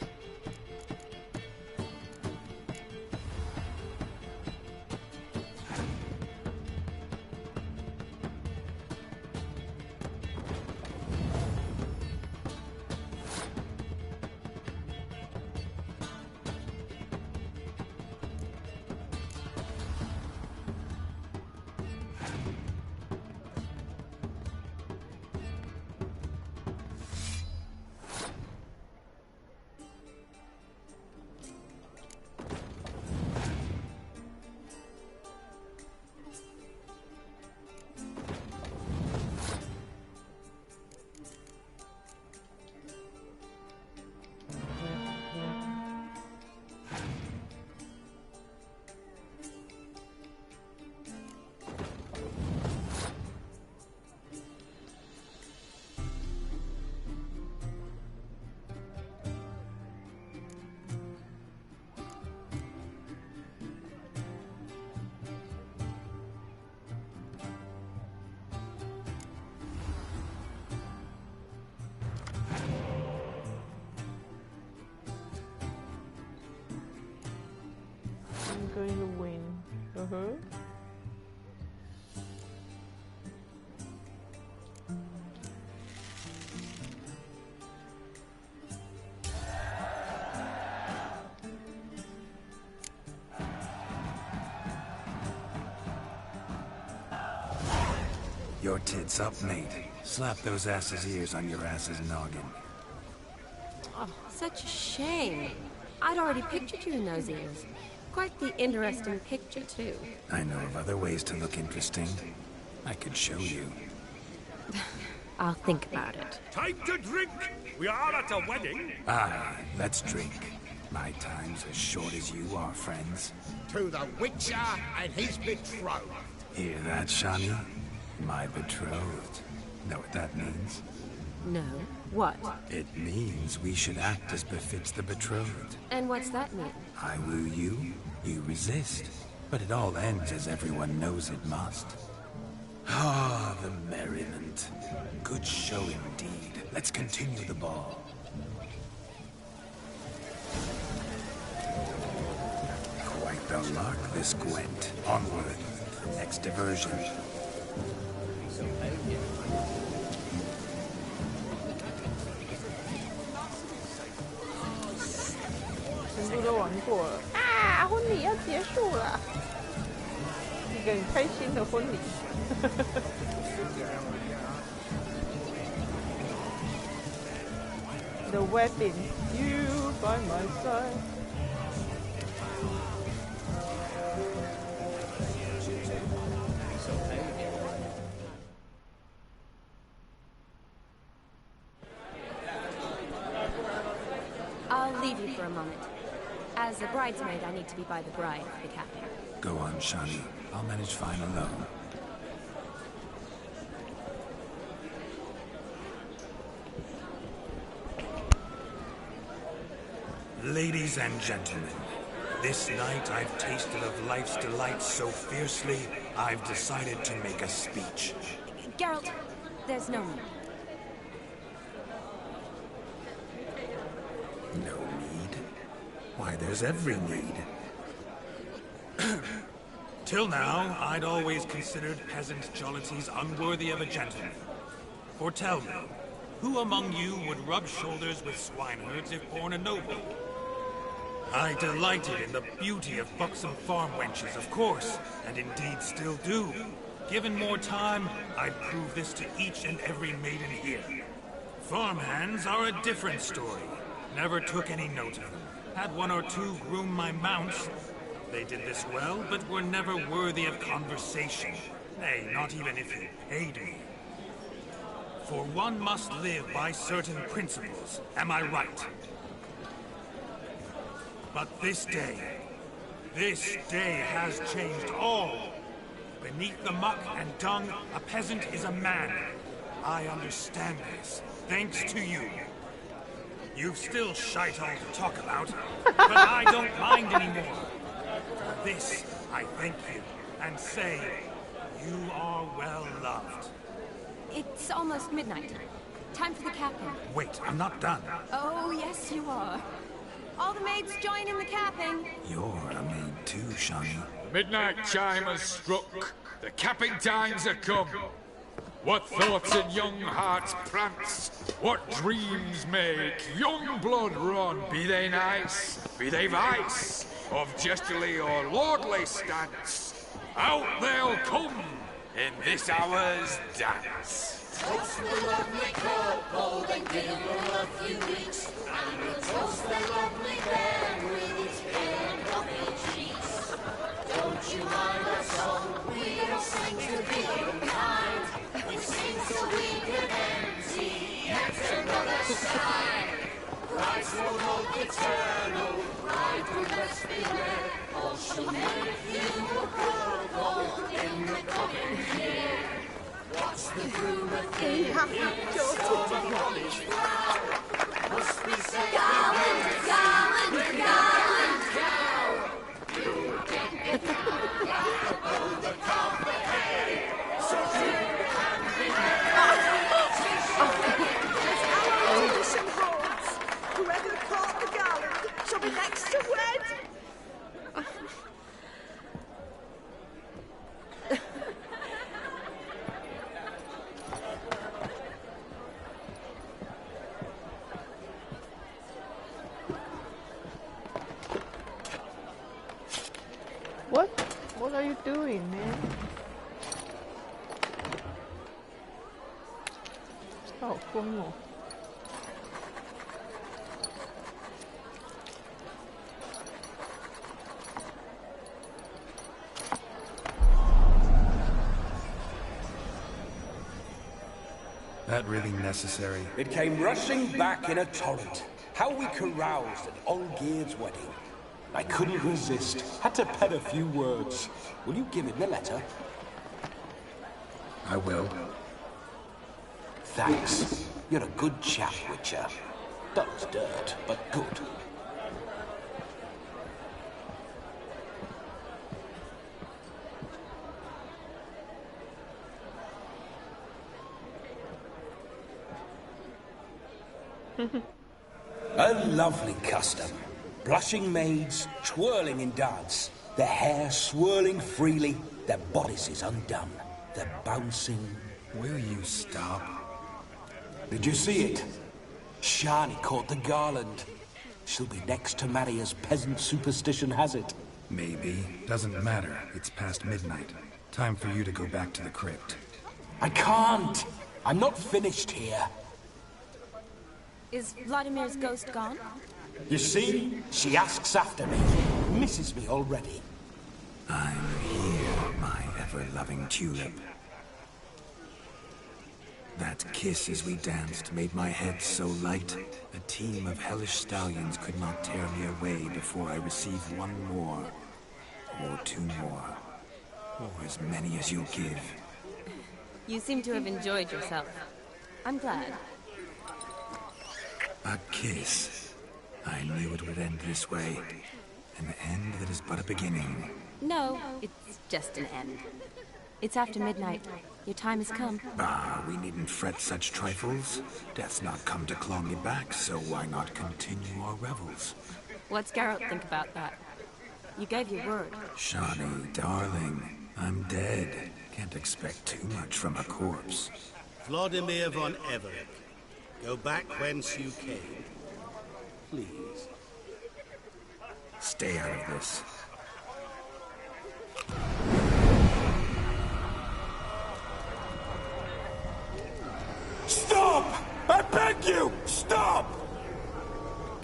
Your tits up, mate. Slap those asses' ears on your ass's noggin. Oh, such a shame. I'd already pictured you in those ears. Quite the interesting picture, too. I know of other ways to look interesting. I could show you. I'll think about it. Time to drink! We are at a wedding. Aye, let's drink. My time's as short as you are, friends. To the Witcher and his betrothed. Hear that, Shani? My betrothed. Know what that means? No. What? It means we should act as befits the betrothed. And what's that mean? I woo you, you resist. But it all ends as everyone knows it must. Ah, the merriment. Good show indeed. Let's continue the ball. Quite the lark, this Gwent. Onward. Next diversion.全部都玩过了啊！婚礼要结束了，一个很开心的婚礼。The wedding, you by my side. I'll leave you for a moment. As a bridesmaid, I need to be by the bride for the captain. Go on, Shani. I'll manage fine alone. Ladies and gentlemen, this night I've tasted of life's delights so fiercely, I've decided to make a speech. Geralt, there's no need. No need? Why, there's every need. Till now, I'd always considered peasant jollities unworthy of a gentleman. For tell me, who among you would rub shoulders with swineherds if born a noble? I delighted in the beauty of buxom farm wenches, of course, and indeed still do. Given more time, I'd prove this to each and every maiden here. Farmhands are a different story. Never took any note of them. Had one or two groom my mounts. They did this well, but were never worthy of conversation. Nay, not even if you paid me. For one must live by certain principles, am I right? But this day has changed all. Beneath the muck and dung, a peasant is a man. I understand this, thanks to you. You've still shite all to talk about, but I don't mind anymore. For this, I thank you, and say, you are well loved. It's almost midnight. Time for the captain. Wait, I'm not done. Oh, yes, you are. All the maids join in the capping. You're a maid too, Shani. The midnight chime has struck. The capping times have come. What thoughts in young hearts prance? What dreams make young blood run? Be they nice, be they vice, of jestily or lordly stance, out they'll come in this hour's dance. Toast the lovely couple, then give her a few weeks, and we'll toast the lovely bear with its pale and coffee cheeks. Don't you mind our song? We'll sing to be kind. We sing so we can empty yet another side. Christ will hold eternal, bride will best beware, or she'll make you a purple in the coming year. What's the groom a thing? Must be said Garland, Garland, Garland, cow. You get above the carpet hay. So you can be Tradition holds. Whoever caught the garland shall be next to wed. What are you doing, man? 他好疯哦！ That really necessary? It came rushing back in a torrent. How we caroused at Olgierd's wedding. I couldn't resist. Had to pen a few words. Will you give him the letter? I will. Thanks. You're a good chap, Witcher. Dull as dirt, but good. A lovely custom. Blushing maids, twirling in dance. Their hair swirling freely, their bodices undone. They're bouncing. Will you stop? Did you see it? Shani caught the garland. She'll be next to marry as peasant superstition has it. Maybe. Doesn't matter. It's past midnight. Time for you to go back to the crypt. I can't. I'm not finished here. Is Vladimir's ghost gone? You see? She asks after me. Misses me already. I'm here, my ever-loving tulip. That kiss as we danced made my head so light. A team of hellish stallions could not tear me away before I receive one more. Or two more. Or as many as you give. You seem to have enjoyed yourself. I'm glad. A kiss. I knew it would end this way. An end that is but a beginning. No, it's just an end. It's after midnight. Your time has come. Ah, we needn't fret such trifles. Death's not come to claw me back, so why not continue our revels? What's Geralt think about that? You gave your word. Shani, darling, I'm dead. Can't expect too much from a corpse. Vladimir von Everett, go back whence you came. Please. Stay out of this. Stop! I beg you! Stop!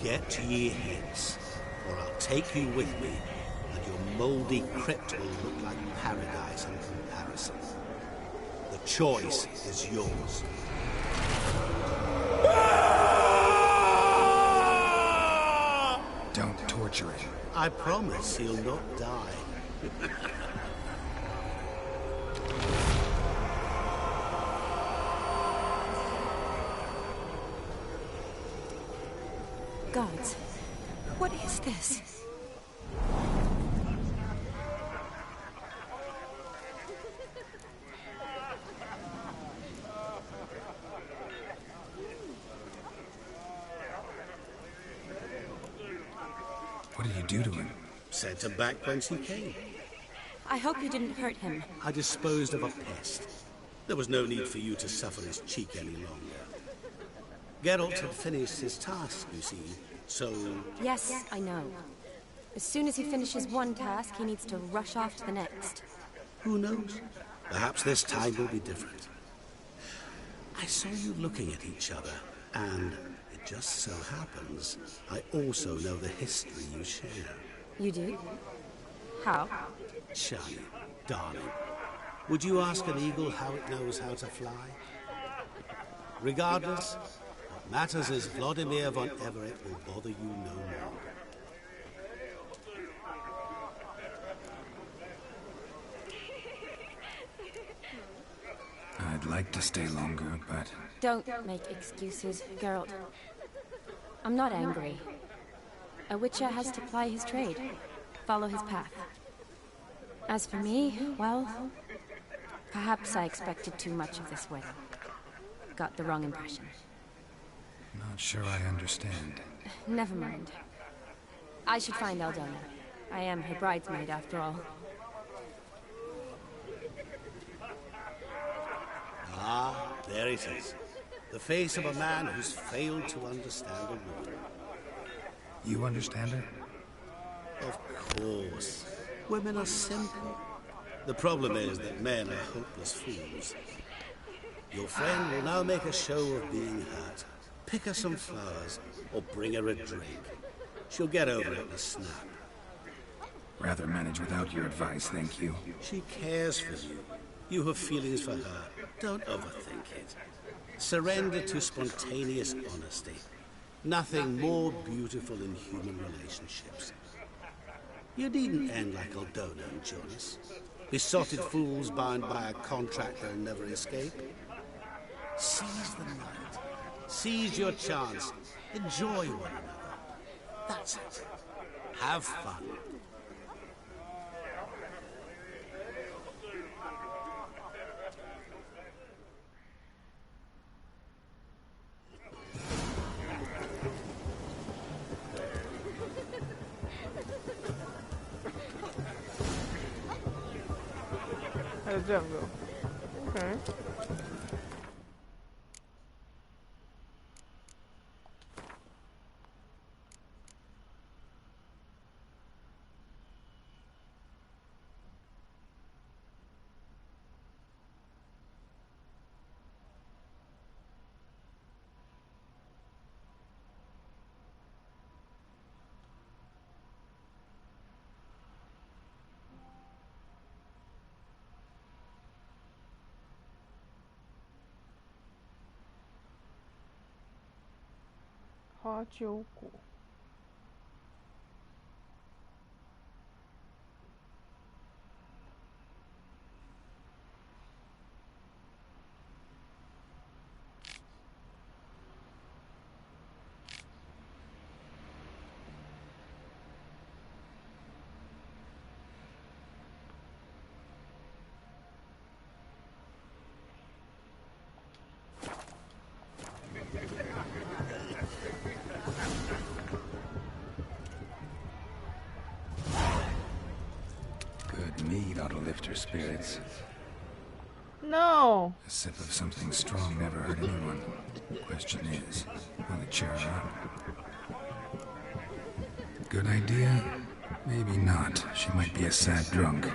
Get ye hence, or I'll take you with me, and your mouldy crypt will look like paradise in comparison. The choice is yours. Don't torture it. I promise he'll not die. Gods, what is this? What did you do to him? Sent him back whence he came. I hope you didn't hurt him. I disposed of a pest. There was no need for you to suffer his cheek any longer. Geralt had finished his task, you see, so... Yes, I know. As soon as he finishes one task, he needs to rush off to the next. Who knows? Perhaps this time will be different. I saw you looking at each other, and it just so happens I also know the history you share. You do? How? Shani, darling, would you ask an eagle how it knows how to fly? Regardless, what matters is Vladimir von Everett will bother you no more. I'd like to stay longer, but... Don't make excuses, Geralt. I'm not angry. A witcher has to ply his trade, follow his path. As for me, well, perhaps I expected too much of this wedding. Got the wrong impression. Not sure I understand. Never mind. I should find Aldona. I am her bridesmaid, after all. Ah, there it is. The face of a man who's failed to understand a woman. You understand her? Of course. Women are simple. The problem is that men are hopeless fools. Your friend will now make a show of being hurt. Pick her some flowers, or bring her a drink. She'll get over it in a snap. Rather manage without your advice, thank you. She cares for you. You have feelings for her. Don't overthink it. Surrender to spontaneous honesty. Nothing more beautiful in human relationships. You needn't end like Aldona and Jonas. Besotted fools bound by a contract they'll never escape. Seize the night. Seize your chance. Enjoy one another. That's it. Have fun. Okay.花鸠果。Mead ought to lift her spirits. No. A sip of something strong never hurt anyone. The question is, will it cheer her up? Good idea? Maybe not. She might be a sad drunk.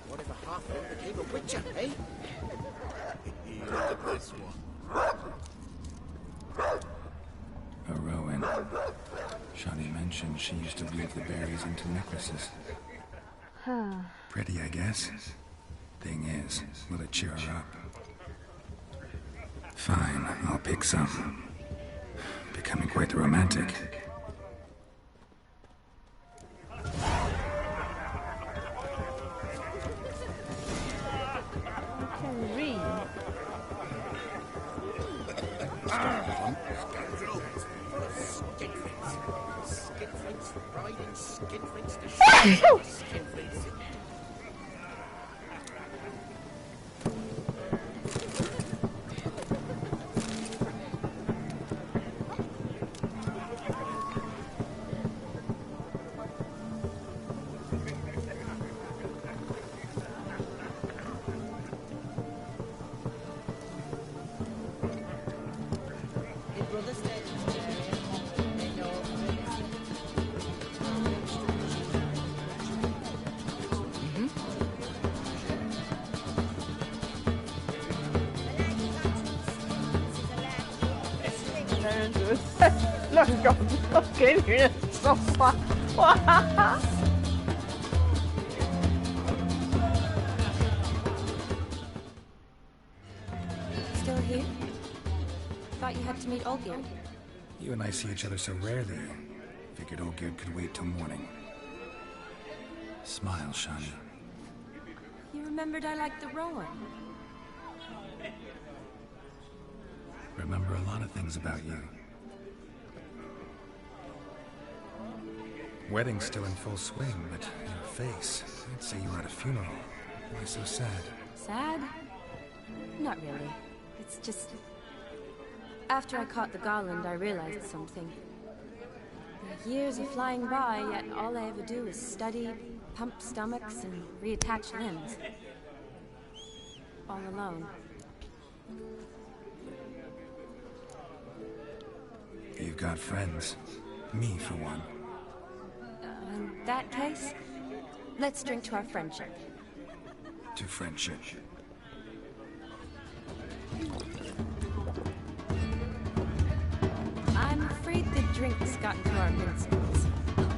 What if a half-orc became a witcher, eh? Look at this one. A Rowan. Shani mentioned she used to weave the berries into necklaces. Pretty, I guess. Thing is, will it cheer her up? Fine, I'll pick some. Becoming quite the romantic. Still here? Thought you had to meet Olgierd. You and I see each other so rarely. Figured Olgierd could wait till morning. Smile, Shani. You remembered I liked the Rowan. Remember a lot of things about you. Wedding's still in full swing, but your face, I'd say you were at a funeral. Why so sad? Sad? Not really. It's just... After I caught the garland, I realized something. The years are flying by, yet all I ever do is study, pump stomachs, and reattach limbs. All alone. You've got friends. Me, for one. In that case, let's drink to our friendship. To friendship. I'm afraid the drink's got into our minstrels.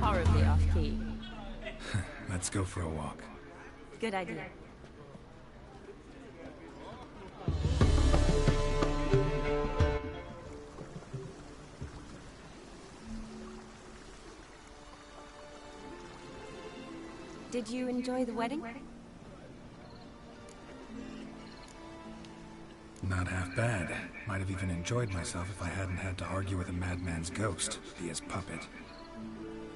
Horribly off-key. Let's go for a walk. Good idea. Did you enjoy the wedding? Not half bad. Might have even enjoyed myself if I hadn't had to argue with a madman's ghost, be his puppet.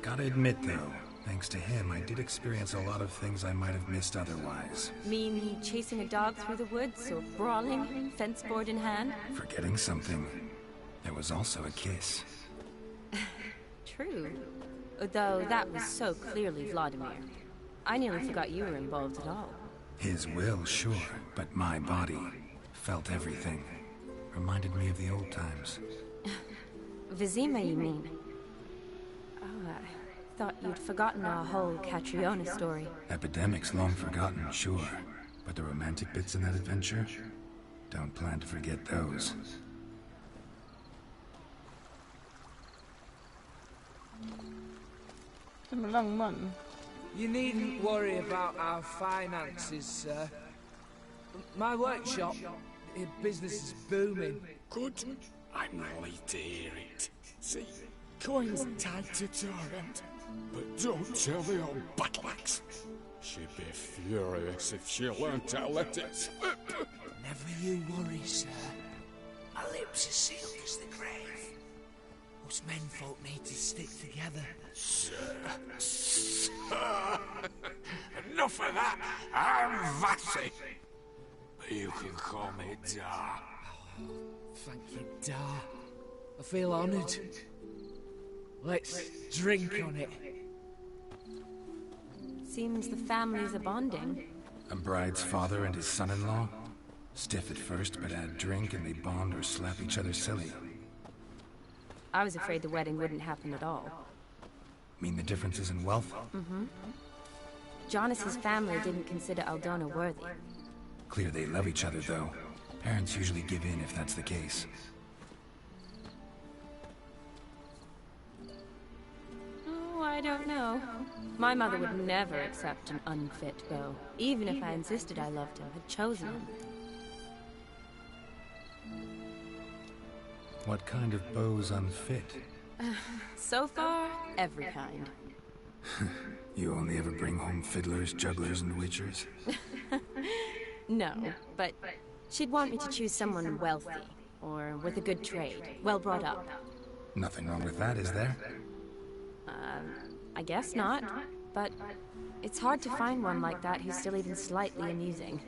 Gotta admit, though, thanks to him, I did experience a lot of things I might have missed otherwise. Mean chasing a dog through the woods, or brawling, fence board in hand? Forgetting something. There was also a kiss. True. Though that was so clearly Vladimir. I nearly forgot you were involved at all. His will, sure, but my body felt everything. Reminded me of the old times. Vizima, you mean? Oh, I thought you'd forgotten our whole Catriona story. Epidemics long forgotten, sure. But the romantic bits in that adventure? Don't plan to forget those. You needn't worry about our finances, sir. My workshop, business is booming. Good. I'm relieved to hear it. See, coin's tied to Torrent. But don't tell the old buttlax. She'd be furious if she learned to let it slip. Never you worry, sir. My lips are sealed as the grave. Us menfolk need to stick together. Sir. Enough of that. I'm Vassy. But you can call me Dar. Thank you, Dar. I feel honoured. Let's drink on it. Seems the families are bonding. A bride's father and his son-in-law? Stiff at first, but add drink and they bond or slap each other silly. I was afraid the wedding wouldn't happen at all. Mean the differences in wealth? Mm-hmm. Jonas's family didn't consider Aldona worthy. Clear they love each other, though. Parents usually give in if that's the case. Oh, I don't know. My mother would never accept an unfit beau, even if I insisted I loved him, had chosen him. What kind of beau's unfit? So far, every kind. You only ever bring home fiddlers, jugglers, and witchers? No, but she'd want me to choose someone wealthy, or with a good trade, well brought up. Nothing wrong with that, is there? I guess not, but it's hard to find one like that who's still even slightly amusing.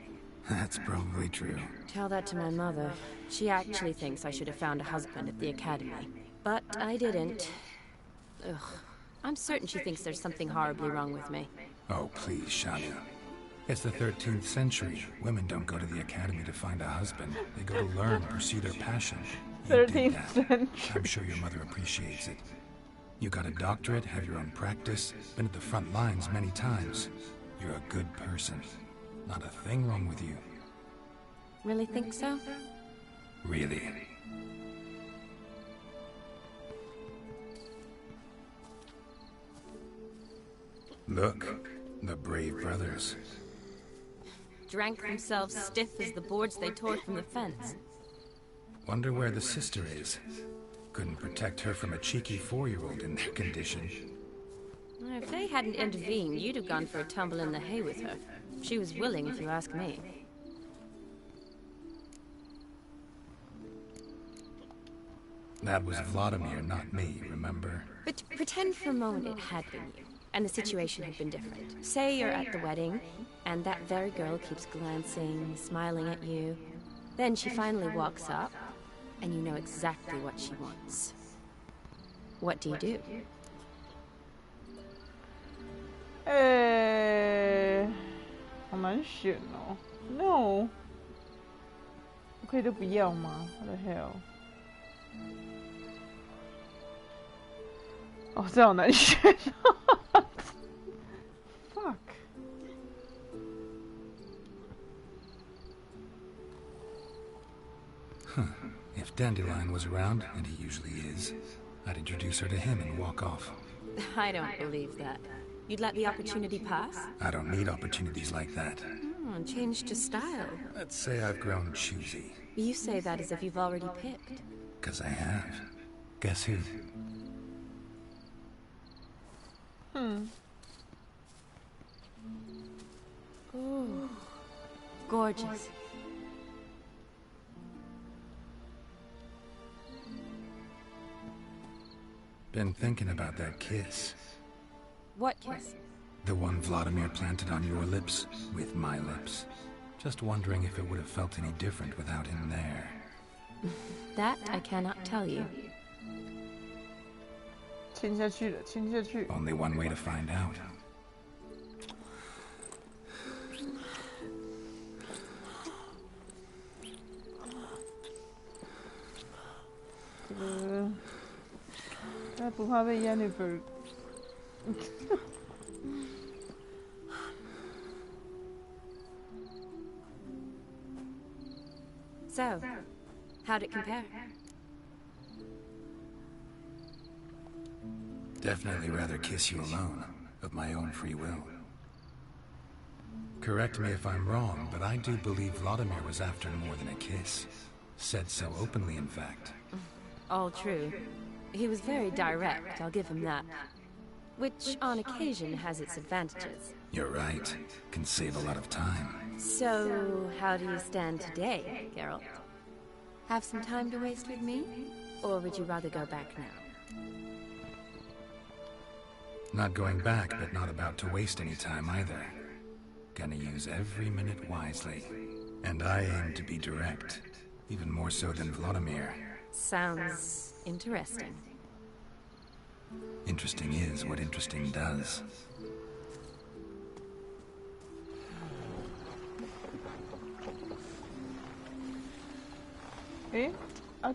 That's probably true. Tell that to my mother. She actually thinks I should have found a husband at the academy. But I didn't. Ugh. I'm certain she thinks there's something horribly wrong with me. Oh, please, Shania. It's the 13th century. Women don't go to the academy to find a husband. They go to learn, pursue their passion. 13th century. I'm sure your mother appreciates it. You got a doctorate, have your own practice, been at the front lines many times. You're a good person. Not a thing wrong with you. Really think so? Really. Look, the brave brothers. Drank themselves stiff as the boards they tore from the fence. Wonder where the sister is. Couldn't protect her from a cheeky 4-year-old in their condition. If they hadn't intervened, you'd have gone for a tumble in the hay with her. She was willing, if you ask me. That was Vladimir, not me, remember? But pretend for a moment it had been you, and the situation had been different. Say you're at the wedding, and that very girl keeps glancing, smiling at you. Then she finally walks up, and you know exactly what she wants. What do you do?好难选哦。No，可以都不要吗 ？What the hell？ 哦，这好难选。Fuck。Huh. If Dandelion was around, and he usually is, I'd introduce her to him and walk off. I don't believe that. You'd let the opportunity pass? I don't need opportunities like that. Change to style. Let's say I've grown choosy. You say that as if you've already picked. 'Cause I have. Guess who? Ooh. Gorgeous. Been thinking about that kiss. What kiss? The one Vladimir planted on your lips, with my lips. Just wondering if it would have felt any different without him there. That I cannot tell you. 亲下去了，亲下去。 Only one way to find out. I 不怕被 Jennifer。So, how'd it compare? Definitely rather kiss you alone, of my own free will. Correct me if I'm wrong, but I do believe Vladimir was after more than a kiss. Said so openly, in fact. All true. He was very direct, I'll give him that. Which, on occasion, has its advantages. You're right. Can save a lot of time. So, how do you stand today, Geralt? Have some time to waste with me? Or would you rather go back now? Not going back, but not about to waste any time either. Gonna use every minute wisely. And I aim to be direct. Even more so than Vladimir. Sounds interesting. Interesting is what interesting does.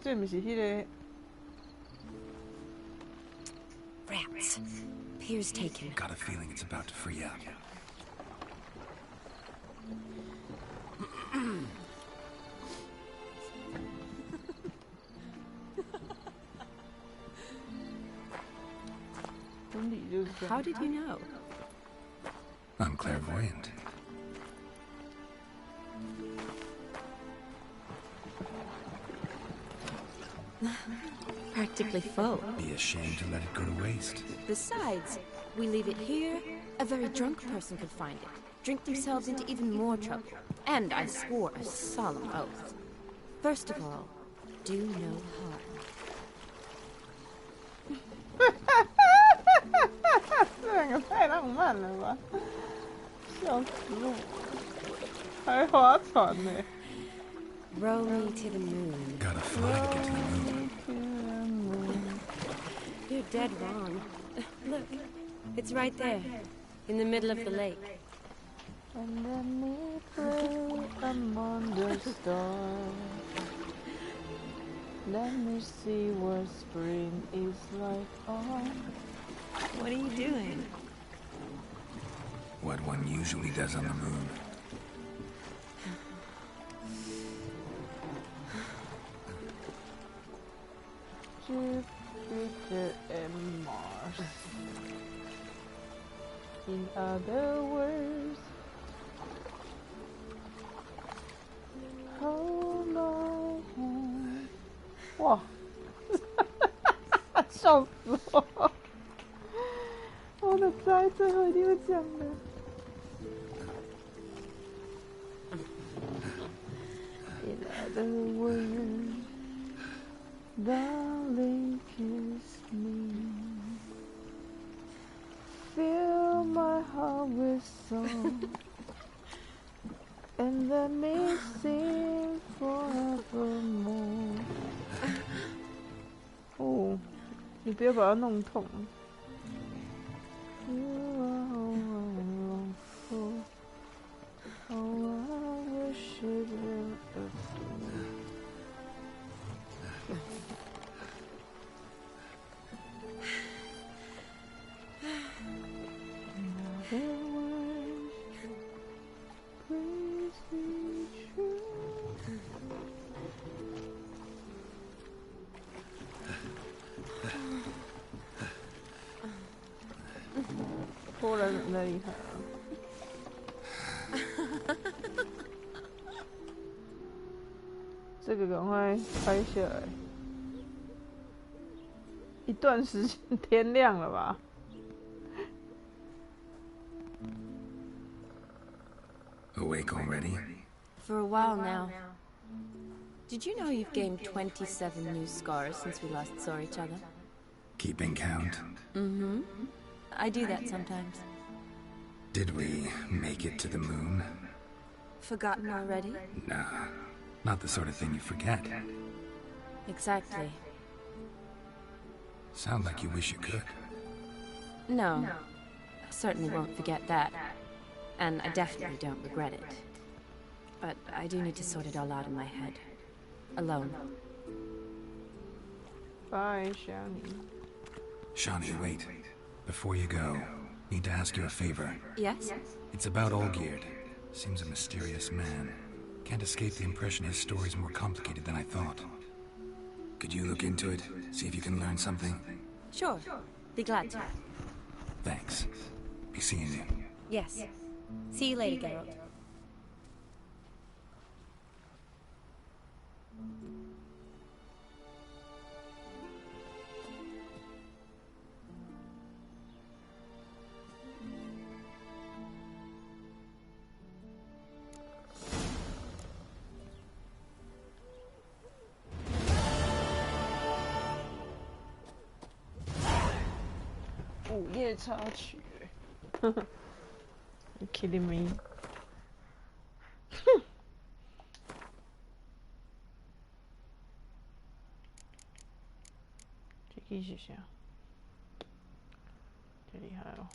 这不是那个 Rats. Pier's taken. Got a feeling it's about to free up. How did you know? I'm clairvoyant. Practically full. Be ashamed to let it go to waste. Besides, we leave it here, a very drunk person could find it, drink themselves into even more trouble. And I swore a solemn oath. First of all, do no harm. 这两个太浪漫了吧！笑死我！还划船呢。Row me to the moon. Gotta fly to get to the moon. You're dead wrong. Look, it's right there, in the middle of the lake. And let me play among the stars. Let me see what spring is like on. What are you doing? What one usually does on the moon. Jupiter and Mars. In other words, hold my hand. 哇，笑死我！我的猜最后一定会这样的。In other words, darling, kiss me. Fill my heart with song, and let me sing forevermore. 哦，你不要把它弄痛。You are all I long for. Oh, I wish it were a 波兰人太厉害了。这个赶快拍下来。一段时间天亮了吧？ Awake already? For a while now. Did you know you've gained 27 new scars since we last saw each other? Keeping count? Mm-hmm. I do that sometimes. Did we make it to the moon? Forgotten already? Nah, not the sort of thing you forget. Exactly. Sound like you wish you could. No. I certainly won't forget that. And I definitely don't regret it. But I do need to sort it all out in my head. Alone. Bye, Shawnee. Shawnee, wait. Before you go, need to ask you a favor. Yes? It's about Olgierd. Seems a mysterious man. Can't escape the impression his story's more complicated than I thought. Could you look into it? See if you can learn something? Sure. Be glad to. Thanks. Be seeing you. Yes. See you later, Geralt. 午夜插曲，You kidding me？ 哼，这个是啥？太厉害了！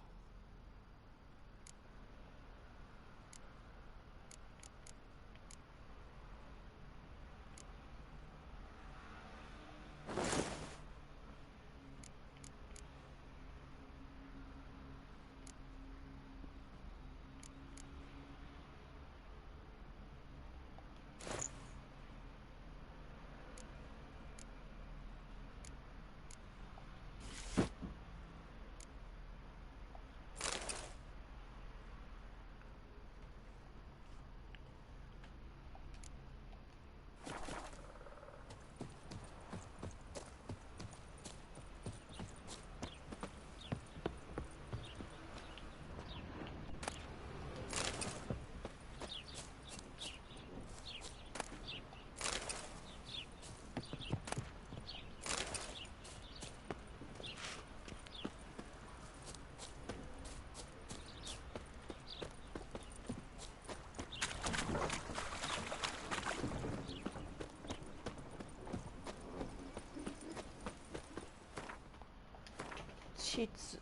妻子，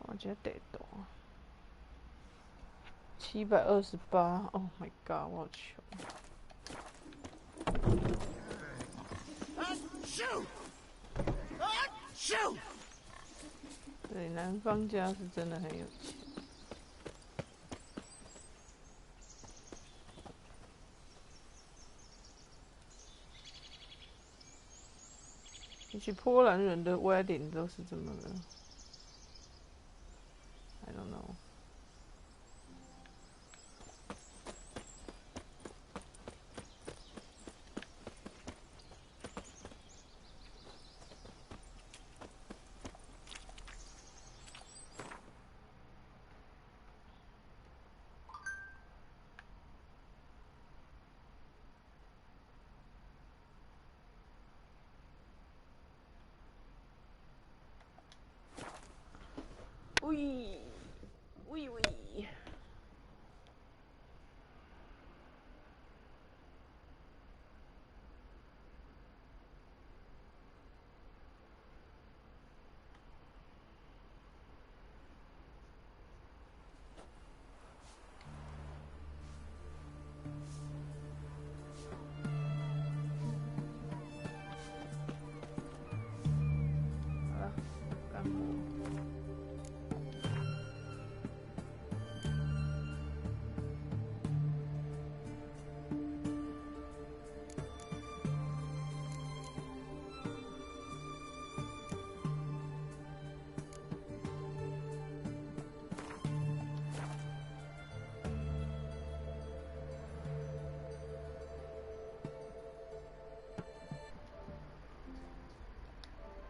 我觉得得多728 ，Oh my god， 我好穷。对，男方家是真的很有钱。也许波兰人的 wedding 都是这么的 ，I don't know。喂，喂喂。